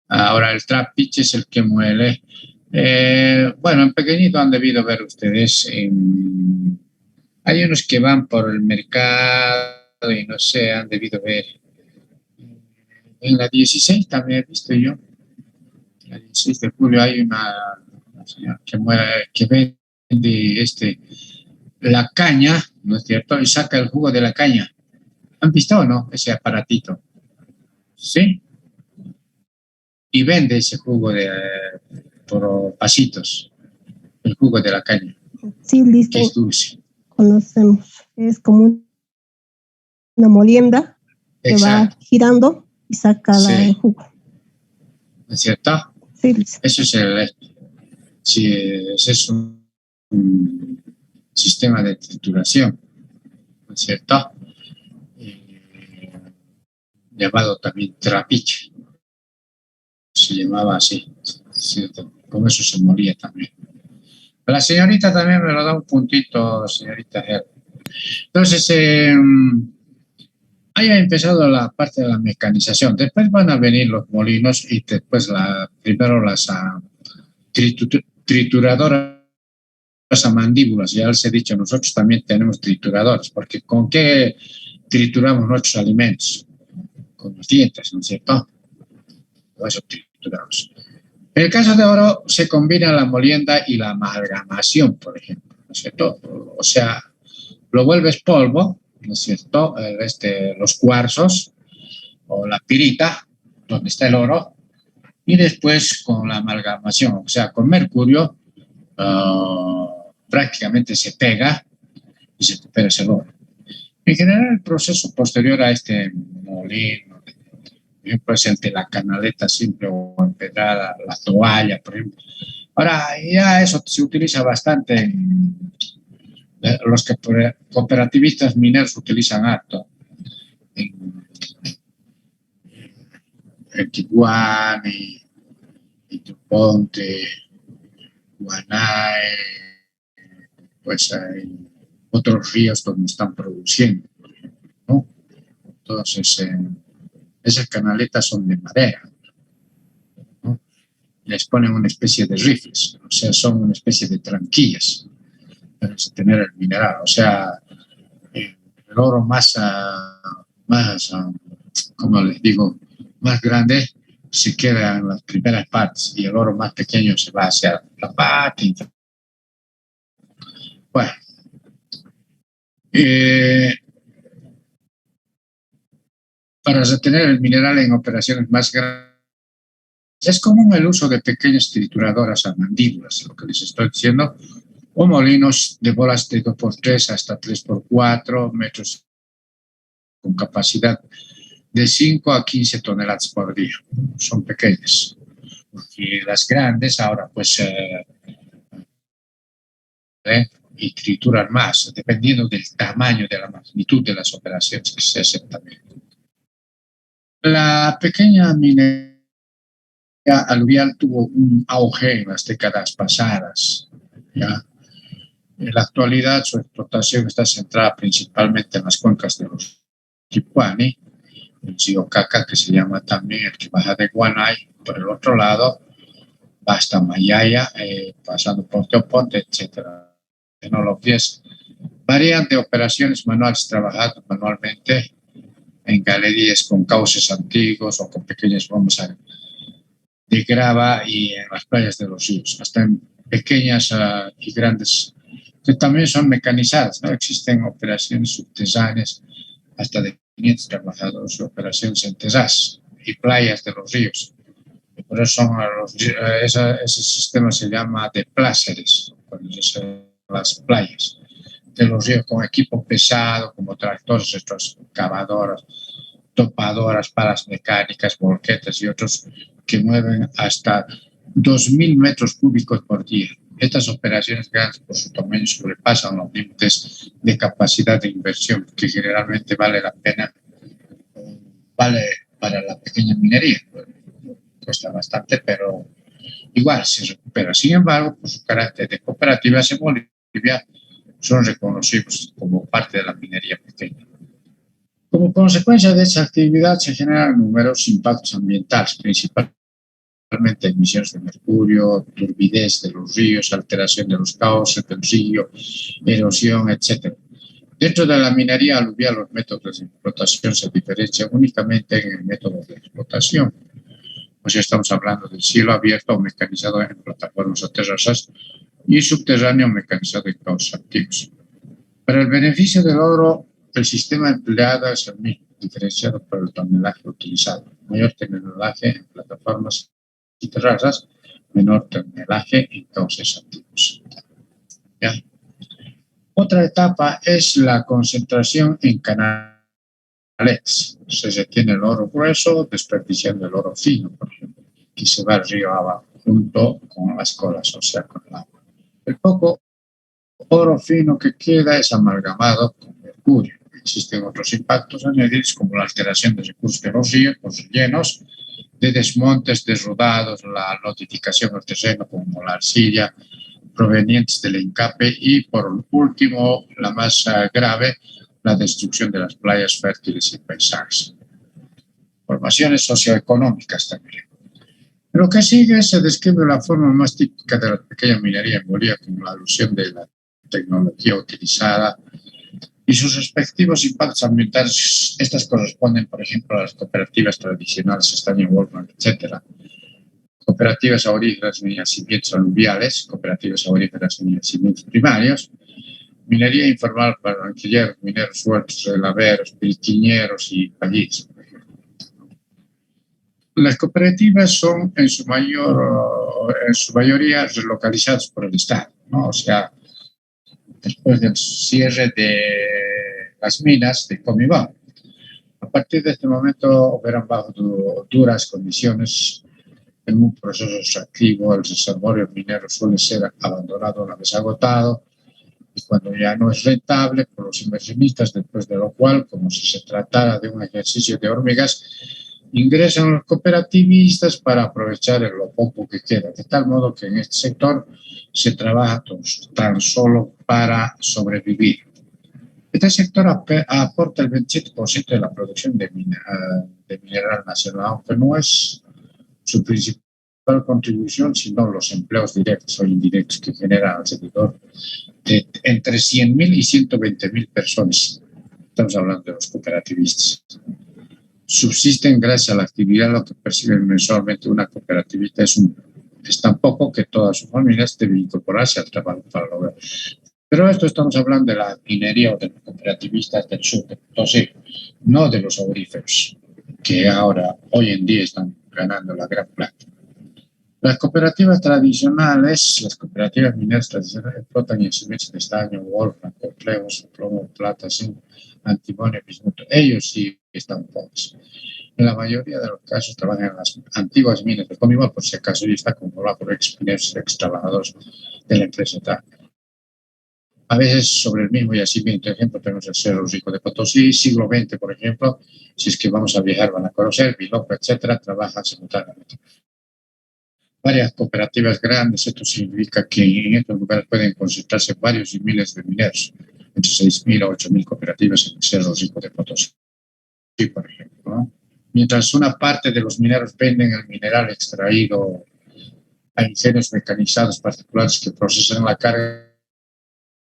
Ahora el trapiche es el que muele. Bueno, en pequeñito han debido ver ustedes. Hay unos que van por el mercado y no sé, han debido ver. En la 16 también he visto yo. En la 16 de julio hay una señora que vende la caña, ¿no es cierto? Y saca el jugo de la caña. ¿Han visto o no ese aparatito? ¿Sí? Y vende ese jugo por pasitos, el jugo de la caña. Sí, listo. Que es dulce. Conocemos. Es como una molienda que Exacto. va girando y saca el jugo. ¿No es cierto? Sí, listo. Eso es ese es un sistema de trituración, ¿no es cierto? Llamado también trapiche. Se llamaba así, ¿cierto? Con eso se moría también. La señorita también me lo da un puntito, señorita Her. Entonces, haya empezado la parte de la mecanización. Después van a venir los molinos y después primero las trituradoras a mandíbulas. Ya les he dicho, nosotros también tenemos trituradores, porque ¿con qué trituramos nuestros alimentos? Con los dientes, ¿no es cierto? Por eso trituramos. En el caso de oro se combina la molienda y la amalgamación, por ejemplo, ¿no es cierto? O sea, lo vuelves polvo, ¿no es cierto? Los cuarzos o la pirita, donde está el oro, y después con la amalgamación, o sea, con mercurio, prácticamente se pega y se recupera ese oro. En general, el proceso posterior a este molino, por ejemplo, es el de la canaleta simple o empedrada, la toalla, por ejemplo. Ahora, ya eso se utiliza bastante. Los cooperativistas mineros utilizan harto. En Tijuana, y Tuponte, Guanay, pues hay otros ríos donde están produciendo, ¿no? Entonces, esas canaletas son de madera, ¿no? Les ponen una especie de rifles, o sea, son una especie de tranquillas para tener el mineral, o sea, el oro más, como les digo, más grande se queda en las primeras partes y el oro más pequeño se va hacia la parte. Bueno, para retener el mineral en operaciones más grandes, es común el uso de pequeñas trituradoras a mandíbulas, lo que les estoy diciendo, o molinos de bolas de 2x3 hasta 3x4 metros con capacidad de 5 a 15 toneladas por día. Son pequeñas. Porque las grandes ahora pues y trituran más, dependiendo del tamaño, de la magnitud de las operaciones que se hacen también. La pequeña minería aluvial tuvo un auge en las décadas pasadas. ¿Ya? En la actualidad su explotación está centrada principalmente en las cuencas de los Tipuani, el río Caca, que se llama también el que baja de Guanay, por el otro lado va hasta Mayaya, pasando por Teoponte, etcétera. Tecnologías varían de operaciones manuales trabajadas manualmente en galerías con cauces antiguos o con pequeñas bombas de grava y en las playas de los ríos, hasta en pequeñas y grandes, que también son mecanizadas, ¿no? Existen operaciones subterráneas hasta de 500 trabajadores de operaciones en Tesás y playas de los ríos. Y por eso son ese sistema se llama de pláceres, las playas de los ríos con equipo pesado como tractores, excavadoras, topadoras, palas mecánicas, volquetas y otros que mueven hasta 2.000 metros cúbicos por día. Estas operaciones grandes por su tamaño sobrepasan los límites de capacidad de inversión que generalmente vale para la pequeña minería. Cuesta bastante, pero igual se recupera. Sin embargo, por su carácter de cooperativas en Bolivia, son reconocidos como parte de la minería pequeña. Como consecuencia de esa actividad se generan numerosos impactos ambientales, principalmente emisiones de mercurio, turbidez de los ríos, alteración de los cauces del río, erosión, etc. Dentro de la minería aluvial, los métodos de explotación se diferencian únicamente en el método de explotación. Pues ya estamos hablando del cielo abierto o mecanizado en plataformas o terrazas y subterráneo mecanizado en cauces activos. Para el beneficio del oro, el sistema empleado es el mismo, diferenciado por el tonelaje utilizado. Mayor tonelaje en plataformas y terrazas, menor tonelaje en cauces activos. ¿Ya? Otra etapa es la concentración en canalets. Se retiene el oro grueso, desperdiciando el oro fino, por ejemplo, que se va al río abajo, junto con las colas, o sea, con el agua. El poco oro fino que queda es amalgamado con mercurio. Existen otros impactos añadidos como la alteración de recursos de los ríos, los rellenos, de desmontes, desrodados, la notificación del terreno como la arcilla, provenientes del encape y, por último, la más grave, la destrucción de las playas fértiles y paisajes. Formaciones socioeconómicas también. En lo que sigue se describe la forma más típica de la pequeña minería en Bolivia como la alusión de la tecnología utilizada y sus respectivos impactos ambientales. Estas corresponden, por ejemplo, a las cooperativas tradicionales, estaño, Wolfram, etc. Cooperativas auríferas en yacimientos aluviales, cooperativas auríferas en yacimientos primarios, minería informal para banquilleros, mineros sueltos, relaveros, pilquiñeros y pallitos. Las cooperativas son en su mayoría relocalizadas por el Estado, ¿no? O sea, después del cierre de las minas de Comibán. A partir de este momento operan bajo duras condiciones. En un proceso extractivo, el reservorio minero suele ser abandonado una vez agotado y cuando ya no es rentable por los inversionistas, después de lo cual, como si se tratara de un ejercicio de hormigas, ingresan los cooperativistas para aprovechar lo poco que queda, de tal modo que en este sector se trabaja tan solo para sobrevivir. Este sector aporta el 27% de la producción de mineral nacional, aunque no es su principal contribución, sino los empleos directos o indirectos que generan alrededor de entre 100.000 y 120.000 personas. Estamos hablando de los cooperativistas. Subsisten gracias a la actividad, lo que perciben mensualmente una cooperativista es tan poco que toda su familia debe incorporarse al trabajo para lograr. Pero esto estamos hablando de la minería o de los cooperativistas del sur, entonces, no de los auríferos, que hoy en día están ganando la gran plata. Las cooperativas tradicionales, las cooperativas mineras tradicionales explotan yacimientos de estaño, wolfram, complejos, plomo, plata, zinc, antimonio, bismuto. Ellos sí están pobres. En la mayoría de los casos trabajan en las antiguas minas de Comibán, por si acaso ya está controlado por ex trabajadores de la empresa TAC. A veces sobre el mismo yacimiento, por ejemplo, tenemos el Cerro Rico de Potosí, siglo XX, por ejemplo, si es que vamos a viajar, van a conocer, Biloco, etcétera, trabajan simultáneamente. Varias cooperativas grandes, esto significa que en estos lugares pueden concentrarse varios y miles de mineros, entre 6.000 a 8.000 cooperativas en el Cerro Rico de Potosí, por ejemplo, ¿no? Mientras una parte de los mineros venden el mineral extraído a ingenios mecanizados particulares que procesan la carga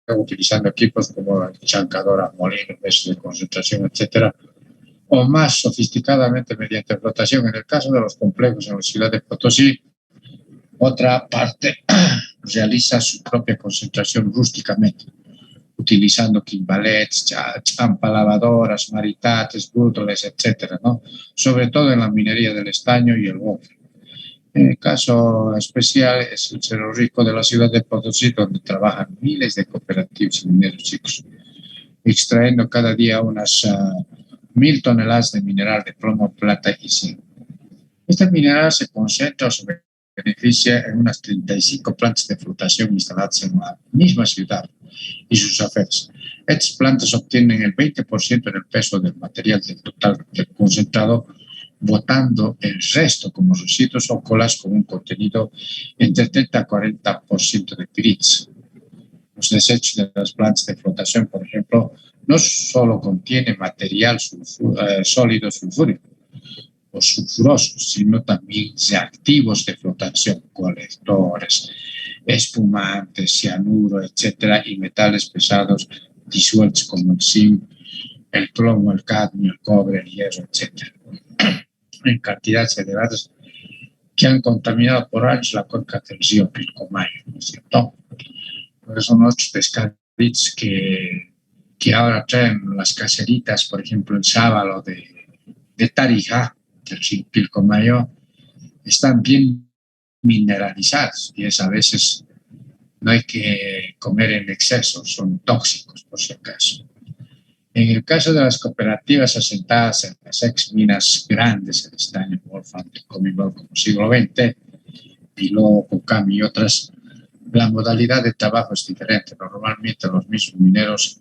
utilizando equipos como chancadoras, molinos, mesas de concentración, etcétera, o más sofisticadamente mediante flotación. En el caso de los complejos en la ciudad de Potosí, otra parte realiza su propia concentración rústicamente, utilizando quimbalets, champalavadoras, maritates, bútoles, etcétera, ¿no? Sobre todo en la minería del estaño y el wolfram. El caso especial es el Cerro Rico de la ciudad de Potosí, donde trabajan miles de cooperativas y mineros chicos, extrayendo cada día unas 1.000 toneladas de mineral de plomo, plata y zinc. Este mineral se concentra o se beneficia en unas 35 plantas de flotación instaladas en la misma ciudad y sus afueras. Estas plantas obtienen el 20% del peso del material del total del concentrado, botando el resto como residuos o colas con un contenido entre 30 a 40% de piritas. Los desechos de las plantas de flotación, por ejemplo, no solo contienen material sólido sulfúrico o sulfurosos, sino también reactivos de flotación, colectores, espumantes, cianuro, etcétera, y metales pesados disueltos como el zinc, el plomo, el cadmio, el cobre, el hierro, etcétera, en cantidades elevadas que han contaminado por años la cuenca del río Pilcomayo, ¿no es cierto? Pues son otros pescaditos que ahora traen las caseritas, por ejemplo, el sábalo de Tarija, del río Pilcomayo, están bien mineralizados y a veces no hay que comer en exceso, son tóxicos por si acaso. En el caso de las cooperativas asentadas en las ex minas grandes, el estaño, Wolfram, el Commonwealth como siglo XX, Piló, Cocam y otras, la modalidad de trabajo es diferente. Normalmente los mismos mineros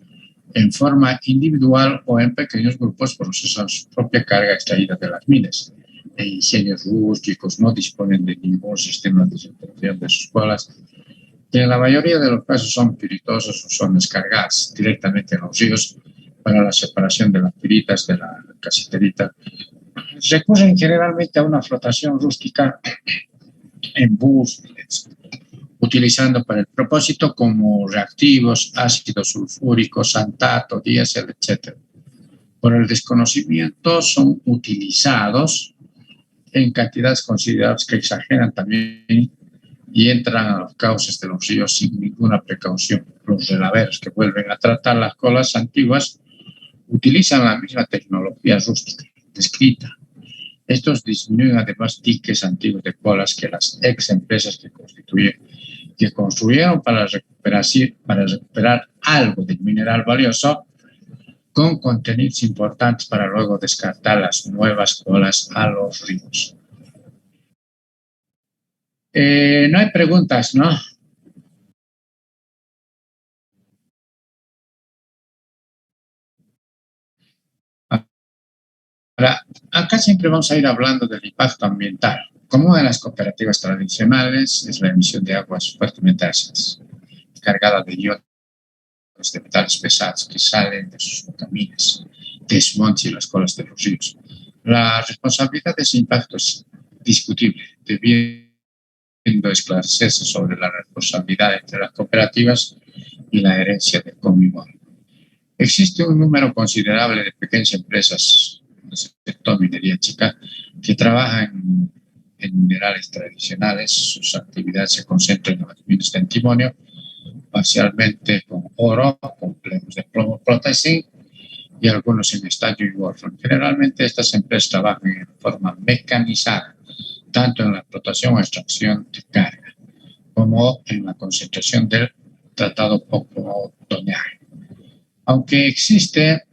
en forma individual o en pequeños grupos procesan su propia carga extraída de las minas. En ingenios rústicos no disponen de ningún sistema de separación de sus colas, que en la mayoría de los casos son piritosos o son descargadas directamente en los ríos para la separación de las piritas de la caseterita. Recurren generalmente a una flotación rústica en búsquedas, utilizando para el propósito como reactivos, ácido sulfúrico, santato, diésel, etc. Por el desconocimiento son utilizados en cantidades considerables que exageran también y entran a los cauces de los ríos sin ninguna precaución. Los relaveros que vuelven a tratar las colas antiguas utilizan la misma tecnología rústica descrita. Estos disminuyen además diques antiguos de colas que las ex empresas que construyeron para recuperar algo del mineral valioso con contenidos importantes para luego descartar las nuevas colas a los ríos. No hay preguntas, ¿no? Ahora, acá siempre vamos a ir hablando del impacto ambiental. Como una de las cooperativas tradicionales es la emisión de aguas fuertemente ácidas, cargadas de iones de metales pesados que salen de sus caminos, desmontes y las colas de los ríos. La responsabilidad de ese impacto es discutible, debiendo esclarecerse sobre la responsabilidad entre las cooperativas y la herencia del Commonwealth. Existe un número considerable de pequeñas empresas del sector minería chica que trabajan en minerales tradicionales. Sus actividades se concentran en las minas de antimonio, parcialmente con oro, complejos de plomo, plata y zinc, y algunos en estaño y wolfram. Generalmente estas empresas trabajan en forma mecanizada, tanto en la explotación o extracción de carga, como en la concentración del tratado poco toneaje. Aunque existe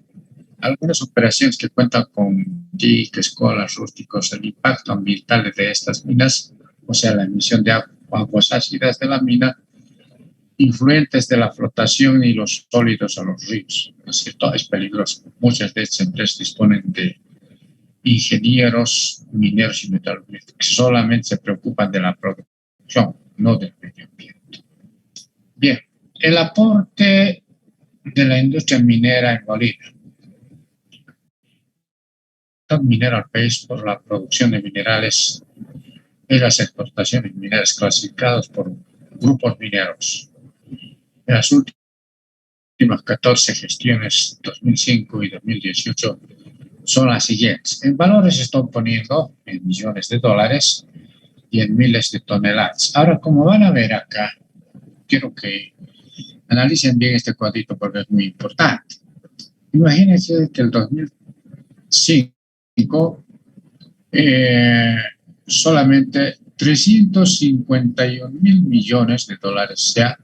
algunas operaciones que cuentan con diques, colas, rústicos, el impacto ambiental de estas minas, o sea, la emisión de aguas ácidas de la mina, influentes de la flotación y los sólidos a los ríos, ¿no es cierto? Es peligroso. Muchas de estas empresas disponen de ingenieros, mineros y metalúrgicos que solamente se preocupan de la producción, no del medio ambiente. Bien, el aporte de la industria minera en Bolivia. El minero al país por la producción de minerales y las exportaciones mineras clasificadas por grupos mineros. En las últimas 14 gestiones, 2005 y 2018, son las siguientes. En valores se están poniendo en millones de dólares y en miles de toneladas. Ahora, como van a ver acá, quiero que Analicen bien este cuadrito porque es muy importante. Imagínense que el 2005 solamente 351 mil millones de dólares se ha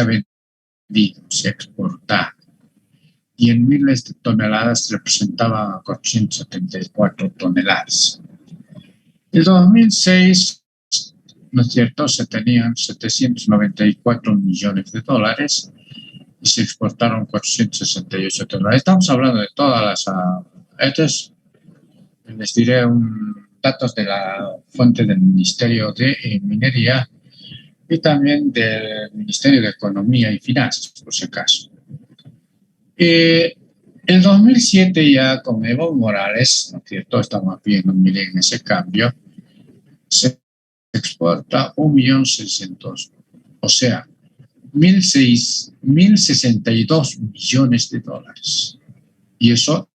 vendido, se ha exportado. Y en miles de toneladas representaba 474 toneladas. En 2006, ¿no es cierto?, se tenían 794 millones de dólares y se exportaron 468 toneladas. Estamos hablando de todas las... estos, les diré datos de la fuente del Ministerio de Minería y también del Ministerio de Economía y Finanzas, por si acaso. En 2007 ya con Evo Morales, ¿no es cierto?, estamos viendo, miren ese cambio, se exporta 1.600.000, o sea, 1.062 millones de dólares. Y eso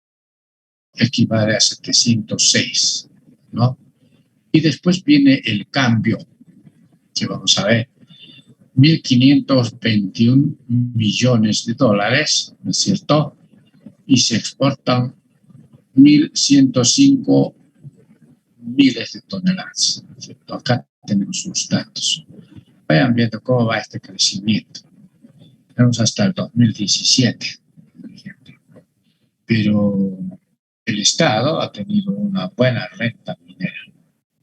equivale a 706, ¿no? Y después viene el cambio, que vamos a ver, 1.521 millones de dólares, ¿no es cierto? Y se exportan 1.105 miles de toneladas, ¿no es cierto? Acá tenemos los datos. Vayan viendo cómo va este crecimiento. Tenemos hasta el 2017, por ejemplo. Pero el Estado ha tenido una buena renta minera.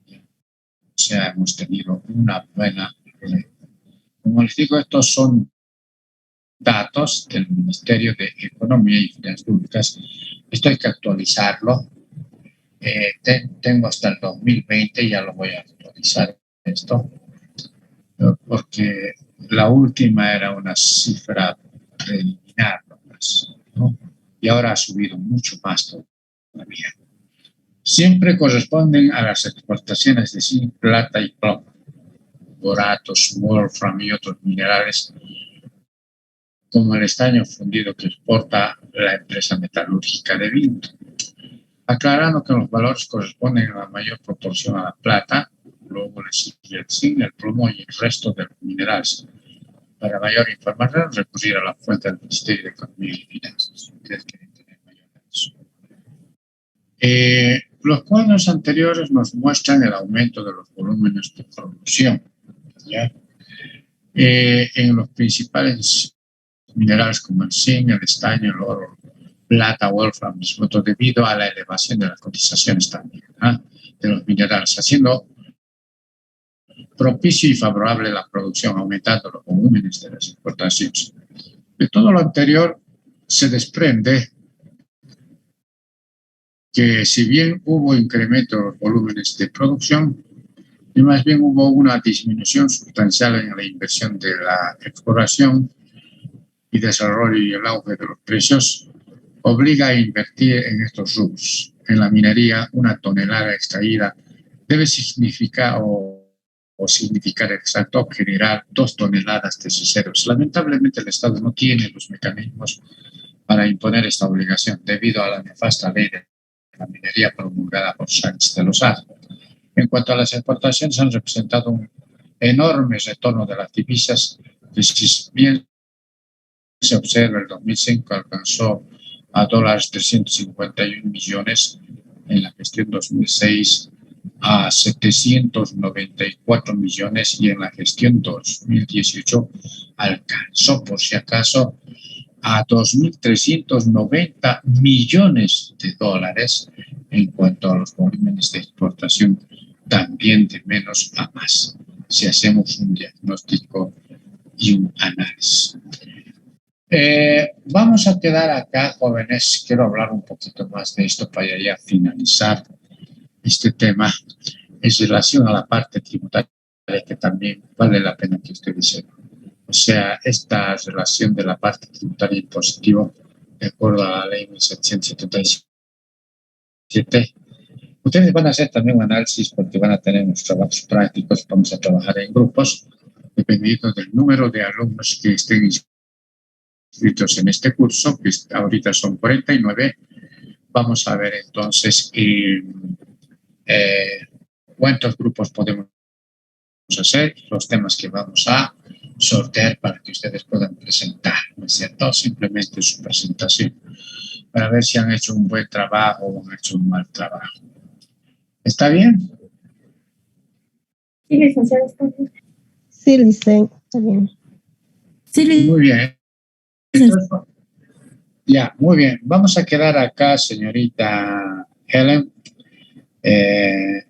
O sea, hemos tenido una buena renta. Como les digo, estos son datos del Ministerio de Economía y Finanzas Públicas. Esto hay que actualizarlo. Tengo hasta el 2020, ya lo voy a actualizar esto, porque la última era una cifra preliminar, ¿no? Y ahora ha subido mucho más todavía. Siempre corresponden a las exportaciones de zinc, plata y plomo, boratos, wolfram y otros minerales, como el estaño fundido que exporta la empresa metalúrgica de Vinto. Aclarando que los valores corresponden a la mayor proporción a la plata, luego le sigue el zinc, el plomo y el resto de los minerales. Para mayor información, recurrir a la fuente del Ministerio de Economía y Finanzas. Ustedes quieren tener mayor datos. Los cuadros anteriores nos muestran el aumento de los volúmenes de producción, ¿ya? En los principales minerales como el zinc, el estaño, el oro, plata, wolfram, bismuto, debido a la elevación de las cotizaciones también, ¿eh?, de los minerales, haciendo propicio y favorable la producción, aumentando los volúmenes de las exportaciones. De todo lo anterior se desprende que si bien hubo incremento de los volúmenes de producción, y más bien hubo una disminución sustancial en la inversión de la exploración y desarrollo y el auge de los precios, obliga a invertir en estos rubros. En la minería, una tonelada extraída debe significar significar exacto generar 2 toneladas de ceros. Lamentablemente el Estado no tiene los mecanismos para imponer esta obligación debido a la nefasta ley de la minería promulgada por Sánchez de Lozada. En cuanto a las exportaciones, han representado un enorme retorno de las divisas, que si bien se observa el 2005 alcanzó a $351 millones, en la gestión 2006 a 794 millones y en la gestión 2018 alcanzó, por si acaso, a 2.390 millones de dólares en cuanto a los volúmenes de exportación, también de menos a más, si hacemos un diagnóstico y un análisis. Vamos a quedar acá, jóvenes. Quiero hablar un poquito más de esto para ya finalizar este tema en relación a la parte tributaria, que también vale la pena que ustedes sepan. O sea, esta relación de la parte tributaria impositiva, de acuerdo a la ley 1777, ustedes van a hacer también un análisis porque van a tener unos trabajos prácticos. Vamos a trabajar en grupos, dependiendo del número de alumnos que estén inscritos en este curso, que ahorita son 49. Vamos a ver entonces cuántos grupos podemos hacer, los temas que vamos a sortear para que ustedes puedan presentar, ¿no es cierto? Simplemente su presentación, para ver si han hecho un buen trabajo o han hecho un mal trabajo. ¿Está bien? Sí, licenciado, está bien. Sí, Licen, está bien. Sí, Muy bien. Entonces, ya, muy bien. Vamos a quedar acá, señorita Helen.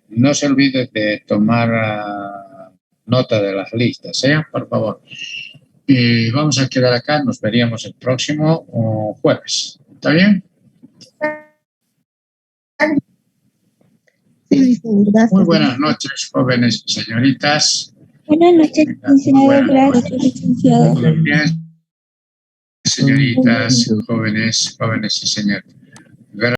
No se olvide de tomar nota de las listas, ¿eh? Por favor. Y vamos a quedar acá. Nos veríamos el próximo jueves. ¿Está bien? Sí, Licen, gracias. Muy buenas noches, jóvenes y señoritas. Buenas noches, licenciado. Buenas Gracias, noches. licenciado. Muy bien, señoritas, jóvenes y señoritas.